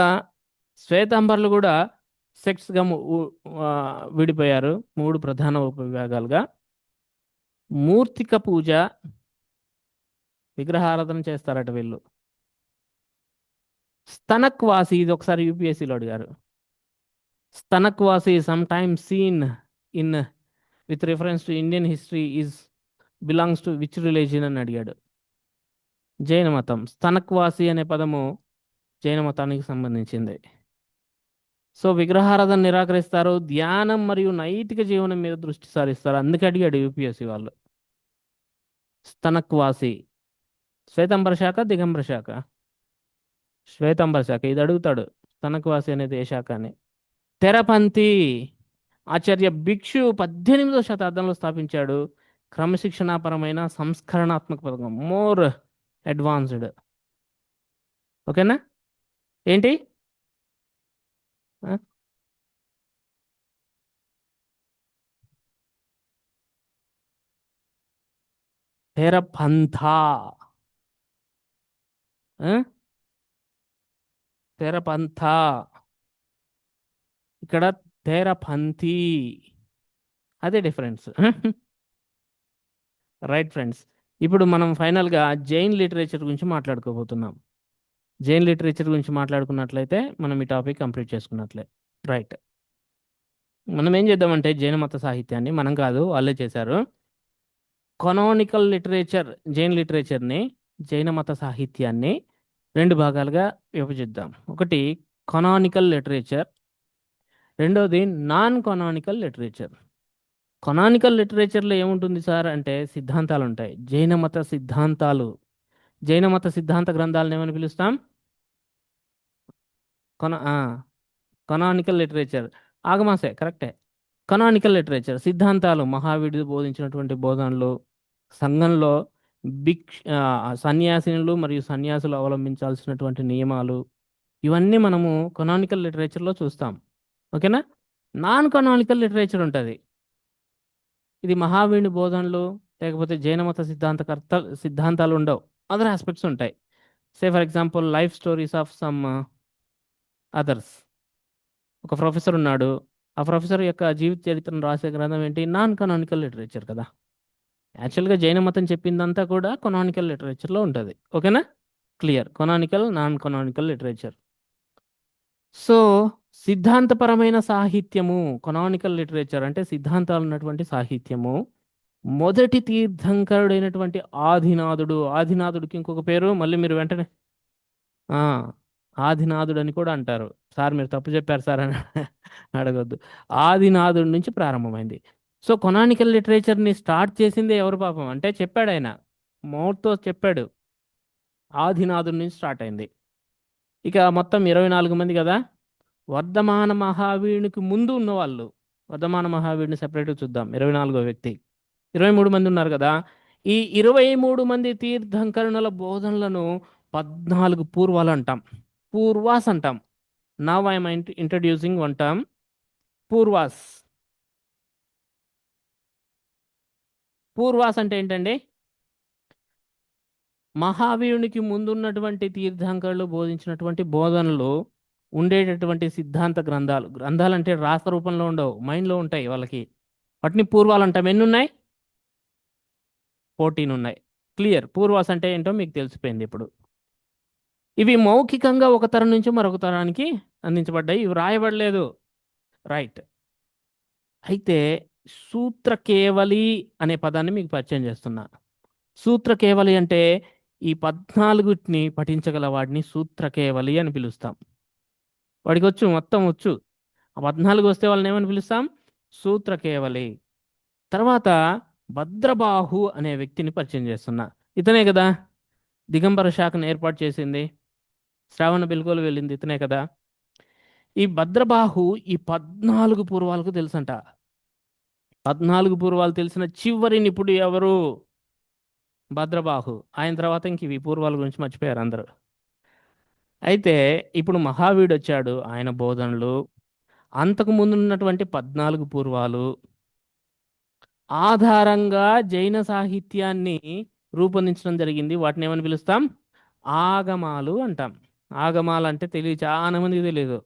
శ్వేతాంబర్లు కూడా సెక్ట్స్గా విడిపోయారు మూడు ప్రధాన ఉపవిభాగాలుగా. మూర్తిక పూజ, విగ్రహారాధన చేస్తారట వీళ్ళు. స్తనక్వాసి, ఇది ఒకసారి యూపీఎస్సీలో అడిగారు. Sthanakvasi some time seen in with reference to Indian history is belongs to which religion అని అడిగాడు. జైన మతం. స్తనక్వాసి అనే పదము జైన మతానికి సంబంధించింది. సో విగ్రహారాధన నిరాకరిస్తారు, ధ్యానం మరియు నైతిక జీవనం మీద దృష్టి సారిస్తారు. అందుకే అడిగాడు యూపీఎస్సీ వాళ్ళు. స్తనక్వాసి శ్వేతాంబర శాఖ, దిగంబర శాఖ? శ్వేతాంబర శాఖ. ఇది అడుగుతాడు, స్తనక్వాసి అనేది ఏ శాఖ అని. తెరపంతి ఆచార్య భిక్షు 18వ శతాబ్దంలో స్థాపించాడు. క్రమశిక్షణాపరమైన సంస్కరణాత్మక పథకం, మోర్ అడ్వాన్స్డ్. ఓకేనా? ఏంటి ఆ? తెరపంథ. ఆ? తెరపంథ. ఇక్కడ తెరపంథి. అదే డిఫరెన్స్. Right friends. ఇప్పుడు మనం ఫైనల్గా జైన్ లిటరేచర్ గురించి మాట్లాడుకోబోతున్నాం. జైన్ లిటరేచర్ గురించి మాట్లాడుకున్నట్లయితే మనం ఈ టాపిక్ కంప్లీట్ చేసుకున్నట్లే. రైట్. మనం ఏం చేద్దామంటే జైన మత సాహిత్యాన్ని మనం కాదు, వాళ్ళే చేశారు. కొనానికల్ లిటరేచర్, జైన్ లిటరేచర్ని, జైన మత సాహిత్యాన్ని రెండు భాగాలుగా విభజిద్దాం. ఒకటి కొనానికల్ లిటరేచర్, రెండోది నాన్ కొనానికల్ లిటరేచర్. కొనానికల్ లిటరేచర్లో ఏముంటుంది సార్ అంటే సిద్ధాంతాలు ఉంటాయి. జైన మత సిద్ధాంతాలు. జైన మత సిద్ధాంత గ్రంథాలను ఏమని పిలుస్తాం? కొన కొనానికల్ లిటరేచర్. ఆగమాసే కరెక్టే. కనానికల్ లిటరేచర్ సిద్ధాంతాలు, మహావీరుడు బోధించినటువంటి బోధనలు, సంఘంలో సన్యాసినులు మరియు సన్యాసులు అవలంబించాల్సినటువంటి నియమాలు, ఇవన్నీ మనము కనానికల్ లిటరేచర్లో చూస్తాం. ఓకేనా? నాన్ కనానికల్ లిటరేచర్ ఉంటుంది. ఇది మహావీరుని బోధనలు లేకపోతే జైన మత సిద్ధాంతాలు ఉండవు. అదర్ ఆస్పెక్ట్స్ ఉంటాయి. Say for example life stories of some others. ఒక ప్రొఫెసర్ ఉన్నాడు. ఆ ప్రొఫెసర్ యొక్క జీవిత చరిత్రను రాసే గ్రంథం ఏంటి? నాన్ కనానికల్ లిటరేచర్ కదా. యాక్చువల్గా జైన మతం చెప్పిందంతా కూడా కొనానికల్ లిటరేచర్లో ఉంటుంది. ఓకేనా? Clear. Canonical, non canonical literature. So సిద్ధాంతపరమైన సాహిత్యము, కొనానికల్ లిటరేచర్ అంటే సిద్ధాంతాలు ఉన్నటువంటి సాహిత్యము. మొదటి తీర్థంకరుడైనటువంటి ఆదినాథుడు, ఆదినాథుడికి ఇంకొక పేరు మళ్ళీ మీరు వెంటనే ఆ, ఆదినాథుడు అని కూడా అంటారు. సార్ మీరు తప్పు చెప్పారు సార్ అని అడగొద్దు. ఆదినాథుడి నుంచి ప్రారంభమైంది. సో కొనానికల్ లిటరేచర్ని స్టార్ట్ చేసిందే ఎవరు పాపం అంటే చెప్పాడు ఆయన, మౌత్తో చెప్పాడు. ఆదినాథుడి నుంచి స్టార్ట్ అయింది. ఇక మొత్తం 24 మంది కదా. వర్ధమాన మహావీరునికి ముందు ఉన్నవాళ్ళు, వర్ధమాన మహావీరుని సెపరేట్గా చూద్దాం. 24వ వ్యక్తి, 23 మంది ఉన్నారు కదా. ఈ 23 మంది తీర్థంకరుణుల బోధనలను 14 పూర్వాలు అంటాం, పూర్వాస్ అంటాం. Now I'm introducing one term, Purvas. Purvas అంటే ఏంటండి? మహావీరునికి ముందున్నటువంటి తీర్థంకరులు బోధించినటువంటి బోధనలు ఉండేటటువంటి సిద్ధాంత గ్రంథాలు. గ్రంథాలు అంటే రాష్ట్ర రూపంలో ఉండవు, మైండ్లో ఉంటాయి వాళ్ళకి. వాటిని పూర్వాలు అంటాం. ఎన్ని ఉన్నాయి? 14 ఉన్నాయి. క్లియర్. పూర్వాస్ అంటే ఏంటో మీకు తెలిసిపోయింది ఇప్పుడు. ఇవి మౌఖికంగా ఒక తరం నుంచి మరొక తరానికి అందించబడ్డాయి. ఇవి రాయబడలేదు. రైట్. అయితే సూత్ర కేవలి అనే పదాన్ని మీకు పరిచయం చేస్తున్నా. సూత్ర కేవలి అంటే ఈ 14ని పఠించగల వాడిని సూత్ర కేవలి అని పిలుస్తాం. వాడికి వచ్చు, మొత్తం వచ్చు. ఆ 14 వస్తే వాళ్ళని ఏమని పిలుస్తాం? సూత్ర కేవలి. తర్వాత భద్రబాహు అనే వ్యక్తిని పరిచయం చేస్తున్నా. ఇతనే కదా దిగంబర శాఖను ఏర్పాటు చేసింది, శ్రావణ బెల్గోలు వెళ్ళింది, ఇతనే కదా. ఈ భద్రబాహు ఈ 14 పూర్వాలకు తెలుసంట. 14 పూర్వాలు తెలిసిన చివరి నిపుడు ఎవరు? భద్రబాహు. ఆయన తర్వాత ఇంక ఇవి పూర్వాల గురించి మర్చిపోయారు అందరూ. అయితే ఇప్పుడు మహావీరుడు వచ్చాడు, ఆయన బోధనలు, అంతకు ముందు ఉన్నటువంటి 14 పూర్వాలు ఆధారంగా జైన సాహిత్యాన్ని రూపొందించడం జరిగింది. వాటిని ఏమని పిలుస్తాం? ఆగమాలు అంటాం. ఆగమాలు అంటే తెలియదు, చాలా మందికి తెలియదు.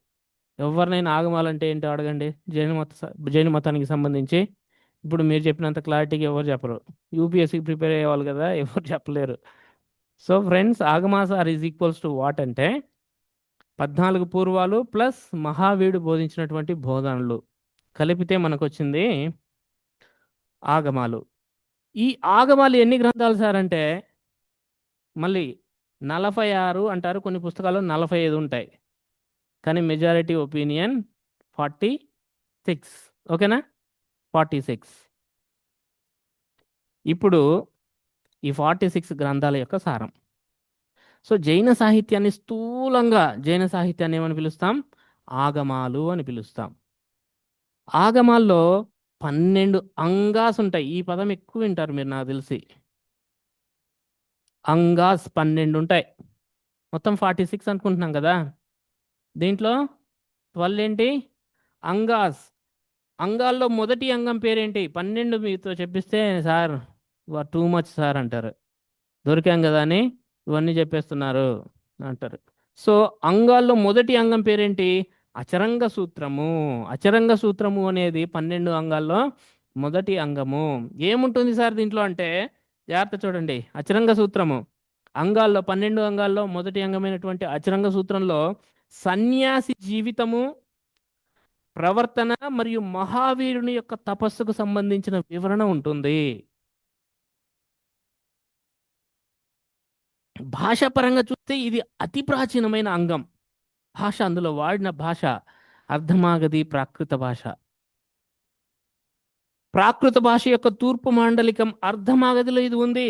ఎవరినైనా ఆగమాలు అంటే ఏంటో అడగండి, జైన మతానికి సంబంధించి. ఇప్పుడు మీరు చెప్పినంత క్లారిటీగా ఎవరు చెప్పరు. యూపీఎస్సీకి ప్రిపేర్ అయ్యేవాళ్ళు కదా, ఎవరు చెప్పలేరు. So friends, Agamas are is equals to what అంటే 14 పూర్వాలు ప్లస్ మహావీరుడు బోధించినటువంటి బోధనలు కలిపితే మనకు వచ్చింది ఆగమాలు. ఈ ఆగమాలు ఎన్ని గ్రంథాలు సార్ అంటే మళ్ళీ 46 అంటారు, కొన్ని పుస్తకాల్లో 45 ఉంటాయి, కానీ మెజారిటీ ఒపీనియన్ 46. ఓకేనా? 46. ఇప్పుడు ఈ 46 గ్రంథాల యొక్క సారం. సో జైన సాహిత్యాన్ని స్థూలంగా, జైన సాహిత్యాన్ని ఏమని పిలుస్తాం? ఆగమాలు అని పిలుస్తాం. ఆగమాల్లో 12 అంగాస్ ఉంటాయి. ఈ పదం ఎక్కువ వింటారు మీరు నాకు తెలిసి. అంగాస్ 12 ఉంటాయి. మొత్తం 46 అనుకుంటున్నాం కదా. దీంట్లో 12 ఏంటి? అంగాస్. అంగాల్లో మొదటి అంగం పేరేంటి? 12 మీతో చెప్పిస్తే సార్ టూ మచ్ సార్ అంటారు. దొరికాం కదా అని ఇవన్నీ చెప్పేస్తున్నారు అంటారు. సో అంగాల్లో మొదటి అంగం పేరేంటి? అచరంగ సూత్రము. అచరంగ సూత్రము అనేది 12 అంగాల్లో మొదటి అంగము. ఏముంటుంది సార్ దీంట్లో అంటే, జాగ్రత్త చూడండి. అచరంగ సూత్రము అంగాల్లో 12 అంగాల్లో మొదటి అంగమైనటువంటి అచరంగ సూత్రంలో సన్యాసి జీవితము, ప్రవర్తన మరియు మహావీరుని యొక్క తపస్సుకు సంబంధించిన వివరణ ఉంటుంది. భాషాపరంగా చూస్తే ఇది అతి ప్రాచీనమైన అంగం. భాష, అందులో వాడిన భాష అర్ధమాగధి ప్రాకృత భాష. ప్రాకృత భాష యొక్క తూర్పు మాండలికం అర్ధమాగధిలో ఇది ఉంది.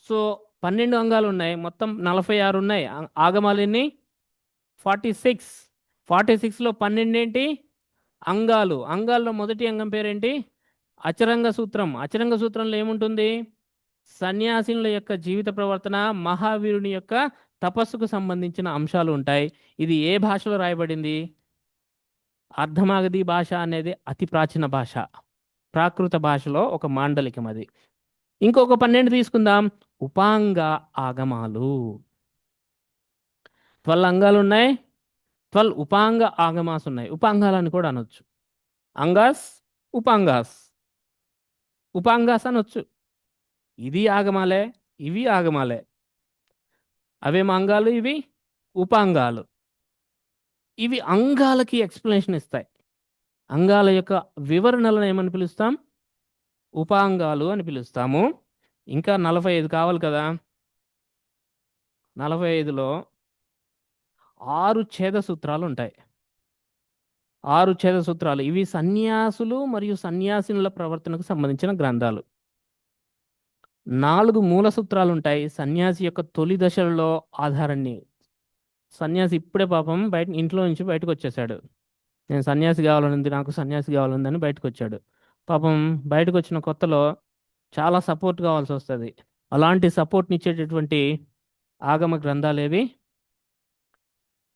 సో 12 అంగాలు ఉన్నాయి, మొత్తం 46 ఉన్నాయి. ఆగమాలు ఎన్ని? 46. 46లో 12 ఏంటి? అంగాలు. అంగాల్లో మొదటి అంగం పేరేంటి? అచరంగ సూత్రం. అచరంగ సూత్రంలో ఏముంటుంది? సన్యాసినుల యొక్క జీవిత ప్రవర్తన, మహావీరుని యొక్క తపస్సుకు సంబంధించిన అంశాలు ఉంటాయి. ఇది ఏ భాషలో రాయబడింది? అర్ధమాగధి భాష అనేది అతి ప్రాచీన భాష. ప్రాకృత భాషలో ఒక మాండలికం అది. ఇంకొక 12 తీసుకుందాం. ఉపాంగ ఆగమాలు. 12 అంగాలు ఉన్నాయి, 12 ఉపాంగ ఆగమాస్ ఉన్నాయి. ఉపాంగాలని కూడా అనొచ్చు. అంగాస్, ఉపాంగాస్, ఉపాంగాస్ అనొచ్చు. ఇది ఆగమాలే, ఇవి ఆగమాలే. అవేం అంగాలు, ఇవి ఉపాంగాలు. ఇవి అంగాలకి ఎక్స్ప్లెనేషన్ ఇస్తాయి. అంగాల యొక్క వివరణలను ఏమని పిలుస్తాం? ఉపాంగాలు అని పిలుస్తాము. ఇంకా 45 కావాలి కదా. 45లో 6 ఛేద సూత్రాలు ఉంటాయి. 6 ఛేద సూత్రాలు ఇవి సన్యాసులు మరియు సన్యాసినుల ప్రవర్తనకు సంబంధించిన గ్రంథాలు. 4 మూల సూత్రాలు ఉంటాయి. సన్యాసి యొక్క తొలి దశలలో ఆధారాన్ని. సన్యాసి ఇప్పుడే పాపం బయట ఇంట్లో నుంచి బయటకు వచ్చేసాడు. నేను సన్యాసి కావాలనుంది, నాకు సన్యాసి కావాలంది అని బయటకు వచ్చాడు. పాపం బయటకు వచ్చిన కొత్తలో చాలా సపోర్ట్ కావాల్సి వస్తుంది. అలాంటి సపోర్ట్ని ఇచ్చేటటువంటి ఆగమ గ్రంథాలేవి?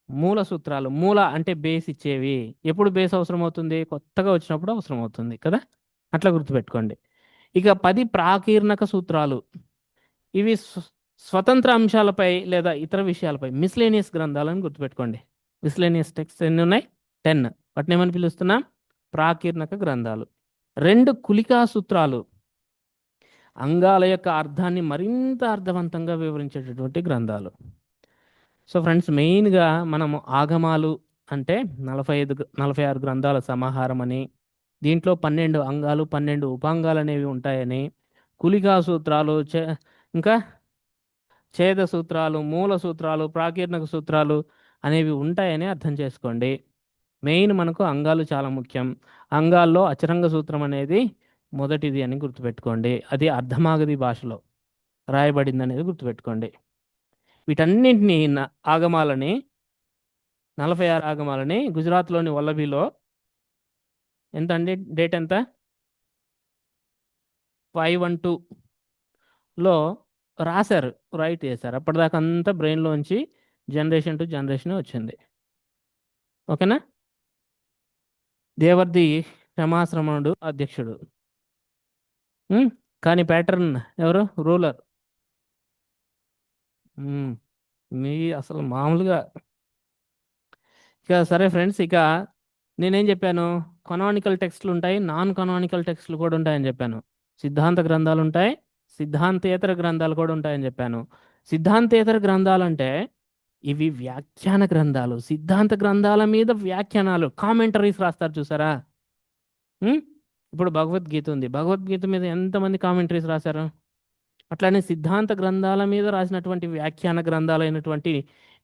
మూల సూత్రాలు. మూల అంటే బేస్ ఇచ్చేవి. ఎప్పుడు బేస్ అవసరం అవుతుంది? కొత్తగా వచ్చినప్పుడు అవసరం అవుతుంది కదా. అట్లా గుర్తుపెట్టుకోండి. ఇక 10 ప్రాకీర్ణక సూత్రాలు. ఇవి స్వతంత్ర అంశాలపై లేదా ఇతర విషయాలపై మిస్లేనియస్ గ్రంథాలను గుర్తుపెట్టుకోండి. మిస్లేనియస్ టెక్స్ట్ ఎన్ని ఉన్నాయి? 10. వాటిని ఏమని పిలుస్తున్నాం? ప్రాకీర్ణక గ్రంథాలు. 2 కులికా సూత్రాలు. అంగాల యొక్క అర్థాన్ని మరింత అర్థవంతంగా వివరించేటటువంటి గ్రంథాలు. సో ఫ్రెండ్స్, మెయిన్గా మనము ఆగమాలు అంటే 46 గ్రంథాల సమాహారం అని, దీంట్లో 12 అంగాలు 12 ఉపాంగాలు అనేవి ఉంటాయని, కులికా సూత్రాలు, ఇంకా ఛేద సూత్రాలు, మూల సూత్రాలు, ప్రాకీర్ణక సూత్రాలు అనేవి ఉంటాయని అర్థం చేసుకోండి. మెయిన్ మనకు అంగాలు చాలా ముఖ్యం. అంగాల్లో అచరంగ సూత్రం అనేది మొదటిది అని గుర్తుపెట్టుకోండి. అది అర్ధమాగధి భాషలో రాయబడింది అనేది గుర్తుపెట్టుకోండి. వీటన్నింటినీ ఆగమాలని 46 ఆగమాలని గుజరాత్లోని వల్లభిలో ఎంత అండి, డేట్ ఎంత? 512లో రాశారు, రైట్ చేశారు. అప్పటిదాకా అంతా బ్రెయిన్లోంచి జనరేషన్ టు జనరేషన్ వచ్చింది. ఓకేనా. దేవర్ది క్షమాశ్రమణుడు అధ్యక్షుడు. కానీ ప్యాటర్న్ ఎవరు? రూలర్. మీ అసలు మామూలుగా. ఇక సరే ఫ్రెండ్స్, ఇక నేనేం చెప్పాను? కనానికల్ టెక్స్ట్లు ఉంటాయి, నాన్ కనానికల్ టెక్స్ట్లు కూడా ఉంటాయని చెప్పాను. సిద్ధాంత గ్రంథాలు ఉంటాయి, సిద్ధాంతేతర గ్రంథాలు కూడా ఉంటాయని చెప్పాను. సిద్ధాంతేతర గ్రంథాలు అంటే ఇవి వ్యాఖ్యాన గ్రంథాలు. సిద్ధాంత గ్రంథాల మీద వ్యాఖ్యానాలు, కామెంటరీస్ రాస్తారు చూసారా. ఉమ్? ఇప్పుడు భగవద్గీత ఉంది, భగవద్గీత మీద ఎంతమంది కామెంటరీస్ రాశారు? అట్లానే సిద్ధాంత గ్రంథాల మీద రాసినటువంటి వ్యాఖ్యాన గ్రంథాలైనటువంటి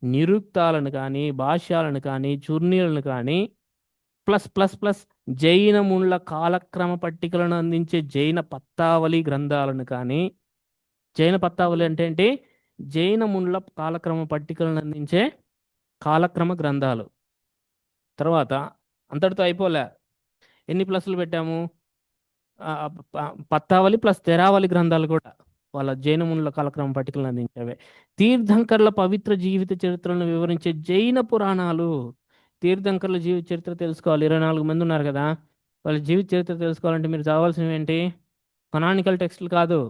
నిరుక్తాలను కానీ, భాష్యాలను కానీ, చూర్ణీలను కానీ, ప్లస్ ప్లస్ ప్లస్ జైన ముళ్ళ కాలక్రమ పట్టికలను అందించే జైన పత్తావళి గ్రంథాలను కానీ. జైన పత్తావళి అంటే ఏంటి? జైన ముళ్ళ కాలక్రమ పట్టికలను అందించే కాలక్రమ గ్రంథాలు. తర్వాత అంతటితో అయిపోలే, ఎన్ని ప్లస్లు పెట్టాము? పత్తావళి ప్లస్ తెరావళి గ్రంథాలు కూడా వాళ్ళ జైనమునుల కాలక్రమ పట్టికలను అందించేవే. తీర్థంకర్ల పవిత్ర జీవిత చరిత్రలను వివరించే జైన పురాణాలు. తీర్థంకర్ల జీవిత చరిత్ర తెలుసుకోవాలి. 24 మంది ఉన్నారు కదా, వాళ్ళ జీవిత చరిత్ర తెలుసుకోవాలంటే మీరు చదవాల్సినవి ఏంటి? కొనానికల్ టెక్స్టులు కాదు,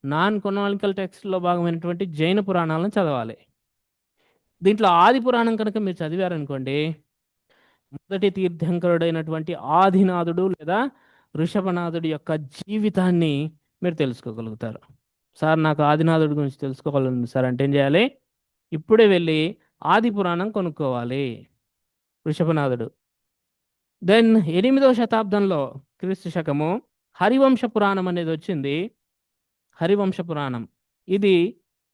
నాన్ కొనానికల్ టెక్స్ట్లో భాగమైనటువంటి జైన పురాణాలను చదవాలి. దీంట్లో ఆది పురాణం కనుక మీరు చదివారనుకోండి, మొదటి తీర్థంకరుడైనటువంటి ఆదినాథుడు లేదా ఋషభనాథుడి యొక్క జీవితాన్ని మీరు తెలుసుకోగలుగుతారు. సార్ నాకు ఆదినాథుడి గురించి తెలుసుకోవాలని సార్ అంటే ఏం చేయాలి? ఇప్పుడే వెళ్ళి ఆది పురాణం కొనుక్కోవాలి. ఋషభనాథుడు. దెన్ 8వ శతాబ్దంలో క్రీస్తు శకము హరివంశ పురాణం అనేది వచ్చింది. హరివంశ పురాణం ఇది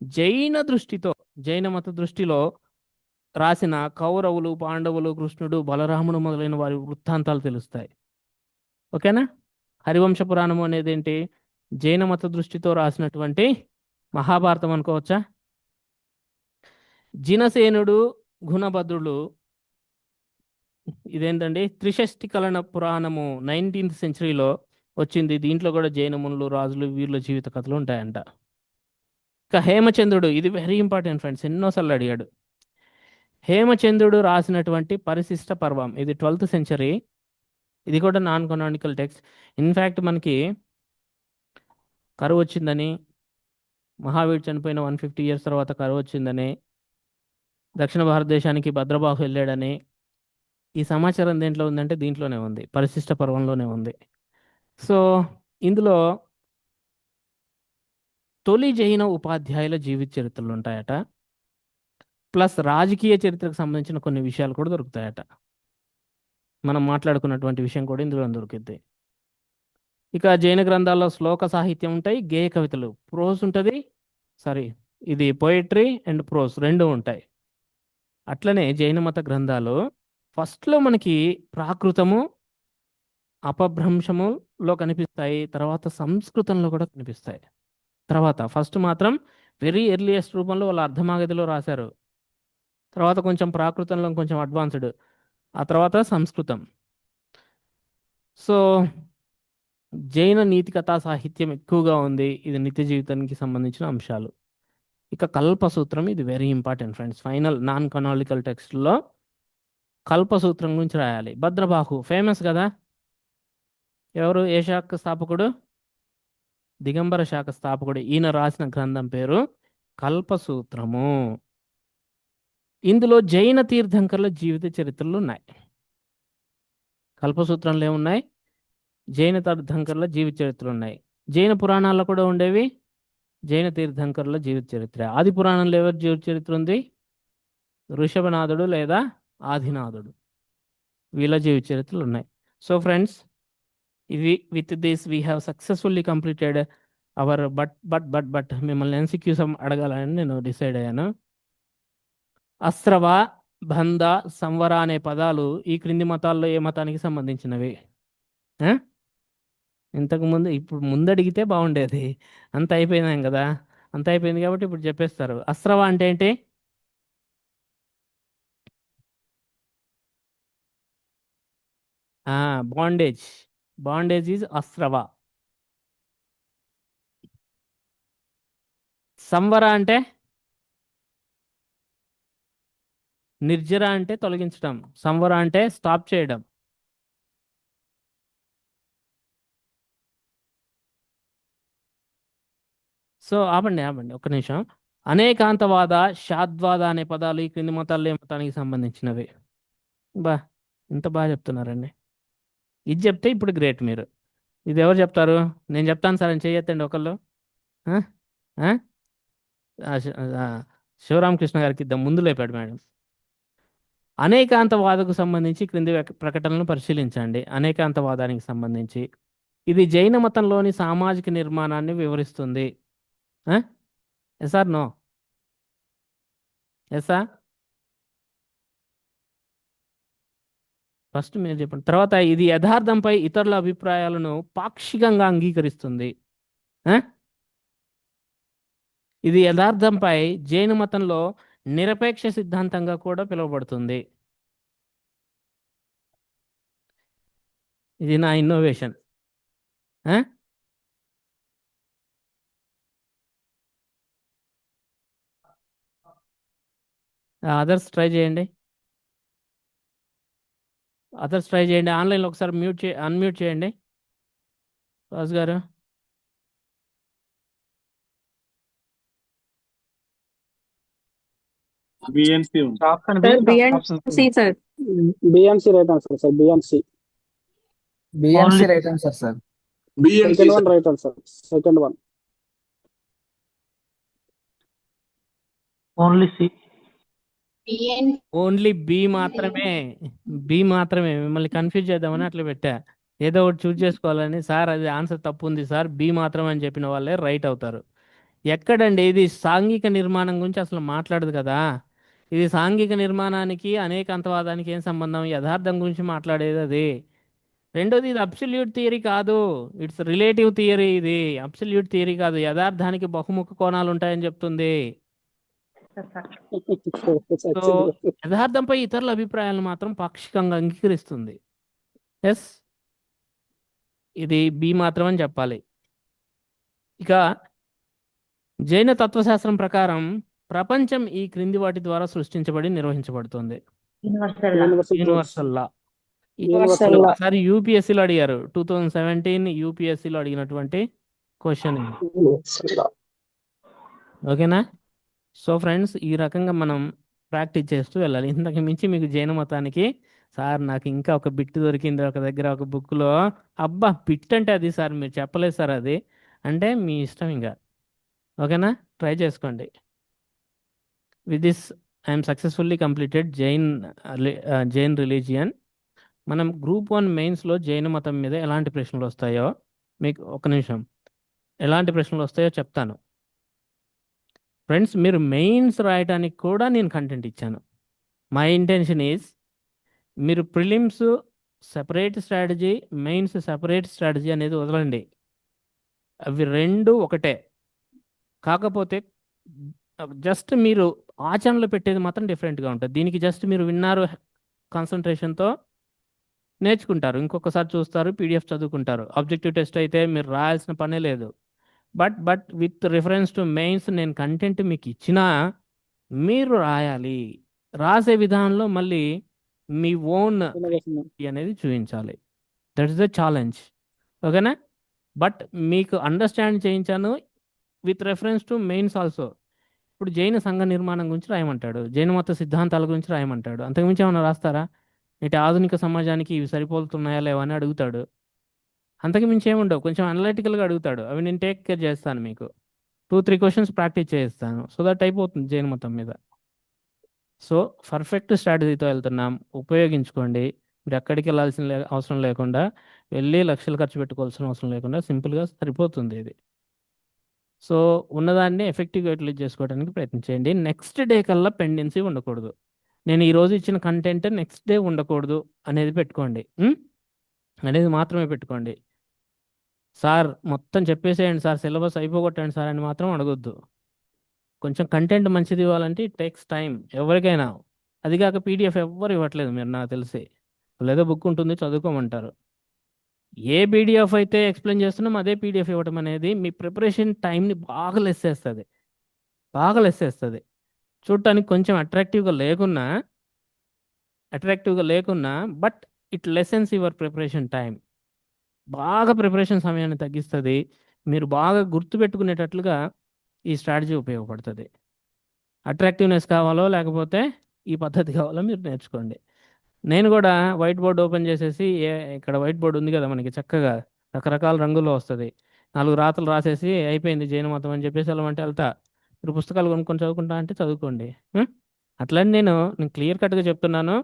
జైన దృష్టితో, జైన మత దృష్టిలో రాసిన కౌరవులు, పాండవులు, కృష్ణుడు, బలరాముడు మొదలైన వారి వృత్తాంతాలు తెలుస్తాయి. ఓకేనా? హరివంశ పురాణం అనేది ఏంటి? జైన మత దృష్టితో రాసినటువంటి మహాభారతం అనుకోవచ్చా? జినసేనుడు, గుణభద్రుడు, ఇదేంటండి త్రిషష్టి కలన పురాణము 19th సెంచరీలో వచ్చింది. దీంట్లో కూడా జైనమునులు, రాజులు, వీళ్ళ జీవిత కథలు ఉంటాయంట. ఇక హేమచంద్రుడు, ఇది వెరీ ఇంపార్టెంట్ ఫ్రెండ్స్, ఎన్నోసార్లు అడిగాడు. హేమచంద్రుడు రాసినటువంటి పరిశిష్ట పర్వం, ఇది 12th సెంచరీ. ఇది కూడా నాన్ కొనానికల్ టెక్స్ట్. ఇన్ఫ్యాక్ట్ మనకి కరువు వచ్చిందని, మహావీర్ చనిపోయిన 150 years తర్వాత కరువు వచ్చిందని, దక్షిణ భారతదేశానికి భద్రబాహు వెళ్ళాడని, ఈ సమాచారం దేంట్లో ఉందంటే దీంట్లోనే ఉంది, పరిశిష్ట పర్వంలోనే ఉంది. సో ఇందులో తొలి జైన ఉపాధ్యాయుల జీవిత చరిత్రలు ఉంటాయట, ప్లస్ రాజకీయ చరిత్రకు సంబంధించిన కొన్ని విషయాలు కూడా దొరుకుతాయట. మనం మాట్లాడుకున్నటువంటి విషయం కూడా ఇందులో దొరుకుద్ది. ఇక జైన గ్రంథాల్లో శ్లోక సాహిత్యం ఉంటాయి, గేయ కవితలు, ప్రోస్ ఉంటుంది. సారీ, ఇది పోయిట్రీ అండ్ ప్రోస్ రెండు ఉంటాయి. అట్లనే జైన మత గ్రంథాలు ఫస్ట్లో మనకి ప్రాకృతము, అపభ్రంశములో కనిపిస్తాయి, తర్వాత సంస్కృతంలో కూడా కనిపిస్తాయి. తర్వాత ఫస్ట్ మాత్రం వెరీ ఎర్లియస్ట్ రూపంలో వాళ్ళ అర్ధమాగధిలో రాశారు, తర్వాత కొంచెం ప్రాకృతంలో కొంచెం అడ్వాన్స్డ్, ఆ తర్వాత సంస్కృతం. సో జైన నీతి కథా సాహిత్యం ఎక్కువగా ఉంది, ఇది నిత్య జీవితానికి సంబంధించిన అంశాలు. ఇక కల్పసూత్రం, ఇది very important friends, final non canonical టెక్స్ట్లో కల్పసూత్రం గురించి రాయాలి. భద్రబాహు ఫేమస్ కదా, ఎవరు? ఏ శాఖ స్థాపకుడు? దిగంబర శాఖ స్థాపకుడు. ఈయన రాసిన గ్రంథం పేరు కల్పసూత్రము. ఇందులో జైన తీర్థంకర్ల జీవిత చరిత్రలు ఉన్నాయి. కల్పసూత్రంలో ఏమున్నాయి? జైన తీర్థంకర్ల జీవిత చరిత్రలు ఉన్నాయి. జైన పురాణాల్లో కూడా ఉండేవి జైన తీర్థంకర్ల జీవిత చరిత్ర. ఆది పురాణంలో ఎవరి జీవిత చరిత్ర ఉంది? ఋషభనాథుడు లేదా ఆదినాథుడు, వీళ్ళ జీవిత చరిత్రలు ఉన్నాయి. సో ఫ్రెండ్స్, ఇది with this we have successfully completed hour but మిమ్మల్ని ఎన్సిక్యూస్ అడగాలని నేను డిసైడ్ అయ్యాను. అస్రవ, బంధ, సంవర అనే పదాలు ఈ క్రింది మతాల్లో ఏ మతానికి సంబంధించినవి? ఆ? ఇంతకు ముందు, ఇప్పుడు ముందు అడిగితే బాగుండేది. అంత అయిపోయిందాం కదా, అంత అయిపోయింది కాబట్టి ఇప్పుడు చెప్పేస్తారు. అస్రవ అంటే ఏంటి? Bondage. Bondage is Asrava. Samvara అంటే నిర్జర అంటే తొలగించడం, సంవర అంటే స్టాప్ చేయడం. సో ఆపండి ఆపండి ఒక్క నిమిషం. అనేకాంతవాద, షాద్వాద అనే పదాలు ఈ క్రింది మతాల్లో ఏ మతానికి సంబంధించినవి? బా, ఇంత బాగా చెప్తున్నారండి. ఇది చెప్తే ఇప్పుడు గ్రేట్ మీరు. ఇది ఎవరు చెప్తారు? నేను చెప్తాను సార్ అని చెయ్యొద్దండి ఒకళ్ళు. ఆ? ఆ? ఆ, శివరామకృష్ణ గారికి ఇద్దాం, ముందు లేపాడు మేడం. అనేకాంతవాదకు సంబంధించి క్రింది ప్రకటనలను పరిశీలించండి. అనేకాంతవాదానికి సంబంధించి ఇది జైన మతంలోని సామాజిక నిర్మాణాన్ని వివరిస్తుంది. Yes or no? ఎస్ఆ? ఫస్ట్ మీరు చెప్పండి, తర్వాత ఇది యథార్థంపై ఇతరుల అభిప్రాయాలను పాక్షికంగా అంగీకరిస్తుంది. ఆ? ఇది యథార్థంపై జైన మతంలో నిరపేక్ష సిద్ధాంతంగా కూడా పిలువబడుతుంది. ఇది నా ఇన్నోవేషన్. అదర్స్ ట్రై చేయండి. ఆన్లైన్లో ఒకసారి అన్మ్యూట్ చేయండి రాజు గారు. బిఎన్సి ఉంది. Option B, sir option B and C sir. B and C right answer sir. B and C B and C Only right answer sir. B and C second one right answer. Second one. only C. Only B మాత్రమే మిమ్మల్ని కన్ఫ్యూజ్ చేద్దామని అట్లా పెట్టా. ఏదో ఒకటి చూస్ చేసుకోవాలని. సార్ అది ఆన్సర్ తప్పు ఉంది సార్, బి మాత్రమే అని చెప్పిన వాళ్ళే రైట్ అవుతారు. ఎక్కడండి ఇది సాంఘిక నిర్మాణం గురించి అసలు మాట్లాడదు కదా. ఇది సాంఘిక నిర్మాణానికి అనేక అంతవాదానికి ఏం సంబంధం? యథార్థం గురించి మాట్లాడేది అది. రెండోది, ఇది అబ్సల్యూట్ థియరీ కాదు, ఇట్స్ రిలేటివ్ థియరీ. ఇది అబ్సల్యూట్ థియరీ కాదు, యథార్థానికి బహుముఖ కోణాలు ఉంటాయని చెప్తుంది. సో యథార్థంపై ఇతరుల అభిప్రాయాలను మాత్రం పాక్షికంగా అంగీకరిస్తుంది. ఎస్, ఇది బి మాత్రం అని చెప్పాలి. ఇక జైన తత్వశాస్త్రం ప్రకారం ప్రపంచం ఈ క్రింది వాటి ద్వారా సృష్టించబడి నిర్వహించబడుతుంది. Universal law. Universal law. ఒకసారి యూపీఎస్సీలో అడిగారు, 2017 యూపీఎస్సీలో అడిగినటువంటి క్వశ్చన్ ఇది. ఓకేనా? సో ఫ్రెండ్స్, ఈ రకంగా మనం ప్రాక్టీస్ చేస్తూ వెళ్ళాలి. ఇంతకు మించి మీకు జైన మతానికి సార్ నాకు ఇంకా ఒక బిట్ దొరికింది ఒక దగ్గర ఒక బుక్లో, అబ్బా బిట్ అంటే అది సార్ మీరు చెప్పలేదు సార్ అది అంటే మీ ఇష్టం ఇంకా. ఓకేనా? ట్రై చేసుకోండి. With this I'm successfully completed Jain religion. మనం గ్రూప్ 1 మెయిన్స్లో జైన మతం మీద ఎలాంటి ప్రశ్నలు వస్తాయో మీకు ఒక నిమిషం ఎలాంటి ప్రశ్నలు వస్తాయో చెప్తాను. ఫ్రెండ్స్, మీరు మెయిన్స్ రాయడానికి కూడా నేను కంటెంట్ ఇచ్చాను. మై ఇంటెన్షన్ ఈజ్ మీరు prelims separate strategy, mains separate strategy అనేది వదలండి. అవి రెండు ఒకటే. కాకపోతే జస్ట్ మీరు ఆచరణలో పెట్టేది మాత్రం డిఫరెంట్గా ఉంటుంది. దీనికి జస్ట్ మీరు విన్నారు కాన్సన్ట్రేషన్తో నేర్చుకుంటారు, ఇంకొకసారి చూస్తారు, పీడిఎఫ్ చదువుకుంటారు. ఆబ్జెక్టివ్ టెస్ట్ అయితే మీరు రాయాల్సిన పనే లేదు. But with reference to mains నేను కంటెంట్ మీకు ఇచ్చినా మీరు రాయాలి. రాసే విధానంలో మళ్ళీ మీ ఓన్ అనేది చూపించాలి. That is the challenge. ఓకేనా? బట్ మీకు అండర్స్టాండ్ చేయించాను with reference to mains also. ఇప్పుడు జైన సంఘ నిర్మాణం గురించి రాయమంటాడు, జైన మత సిద్ధాంతాల గురించి రాయమంటాడు. అంతకుమించి ఏమైనా రాస్తారా? ఇటు ఆధునిక సమాజానికి ఇవి సరిపోతున్నాయా లేవా అని అడుగుతాడు. అంతకు మించి ఏముండవు. కొంచెం అనలిటికల్గా అడుగుతాడు, అవి నేను టేక్ కేర్ చేస్తాను. మీకు 2-3 క్వశ్చన్స్ ప్రాక్టీస్ చేస్తాను, సో దట్ అయిపోతుంది జైన మతం మీద. సో పర్ఫెక్ట్ స్ట్రాటజీతో వెళ్తున్నాం, ఉపయోగించుకోండి. మీరు ఎక్కడికి వెళ్ళాల్సిన అవసరం లేకుండా, వెళ్ళి లక్షలు ఖర్చు పెట్టుకోవాల్సిన అవసరం లేకుండా సింపుల్గా సరిపోతుంది ఇది. సో ఉన్నదాన్ని ఎఫెక్టివ్గా యూటిలైజ్ చేసుకోవడానికి ప్రయత్నించండి. నెక్స్ట్ డే కల్లా పెండెన్సీ ఉండకూడదు. నేను ఈరోజు ఇచ్చిన కంటెంట్ నెక్స్ట్ డే ఉండకూడదు అనేది పెట్టుకోండి. అనేది మాత్రమే పెట్టుకోండి. సార్ మొత్తం చెప్పేసేయండి సార్, సిలబస్ అయిపోగొట్టండి సార్ అని మాత్రం అడగొద్దు. కొంచెం కంటెంట్ మంచిది ఇవ్వాలంటే ఇట్ టేక్స్ టైం ఎవరికైనా. అది కాక పీడిఎఫ్ ఎవ్వరు ఇవ్వట్లేదు మీరు, నాకు తెలిసి. లేదో బుక్ ఉంటుంది చదువుకోమంటారు. ఏ పీడిఎఫ్ అయితే ఎక్స్ప్లెయిన్ చేస్తున్నాం అదే పీడిఎఫ్ ఇవ్వడం అనేది మీ ప్రిపరేషన్ టైంని బాగా లెస్ చేస్తుంది. చూడటానికి కొంచెం అట్రాక్టివ్గా లేకున్నా but it lessons your preparation time. బాగా ప్రిపరేషన్ సమయాన్ని తగ్గిస్తుంది. మీరు బాగా గుర్తుపెట్టుకునేటట్లుగా ఈ స్ట్రాటజీ ఉపయోగపడుతుంది. అట్రాక్టివ్నెస్ కావాలో లేకపోతే ఈ పద్ధతి కావాలో మీరు నేర్చుకోండి. నేను కూడా వైట్ బోర్డ్ ఓపెన్ చేసేసి, ఇక్కడ వైట్ బోర్డ్ ఉంది కదా మనకి, చక్కగా రకరకాల రంగుల్లో వస్తుంది, 4 రాతలు రాసేసి అయిపోయింది జైన మతం అని చెప్పేసి వెళ్ళమంటే వెళ్తా. మీరు పుస్తకాలు కొనుక్కొని చదువుకుంటా అంటే చదువుకోండి. అట్లని నేను క్లియర్ కట్గా చెప్తున్నాను.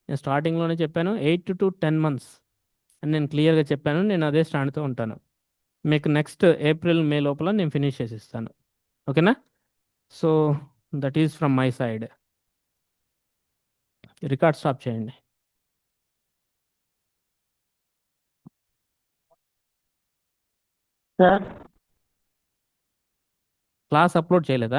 నేను స్టార్టింగ్లోనే చెప్పాను 8 to 10 months అని నేను క్లియర్గా చెప్పాను. నేను అదే స్టాండ్తో ఉంటాను. మీకు నెక్స్ట్ ఏప్రిల్ మే లోపల నేను ఫినిష్ చేసి ఇస్తాను. ఓకేనా? So that is from my side. Record stop చేయండి. Sir. క్లాస్ అప్లోడ్ చేయలేదా?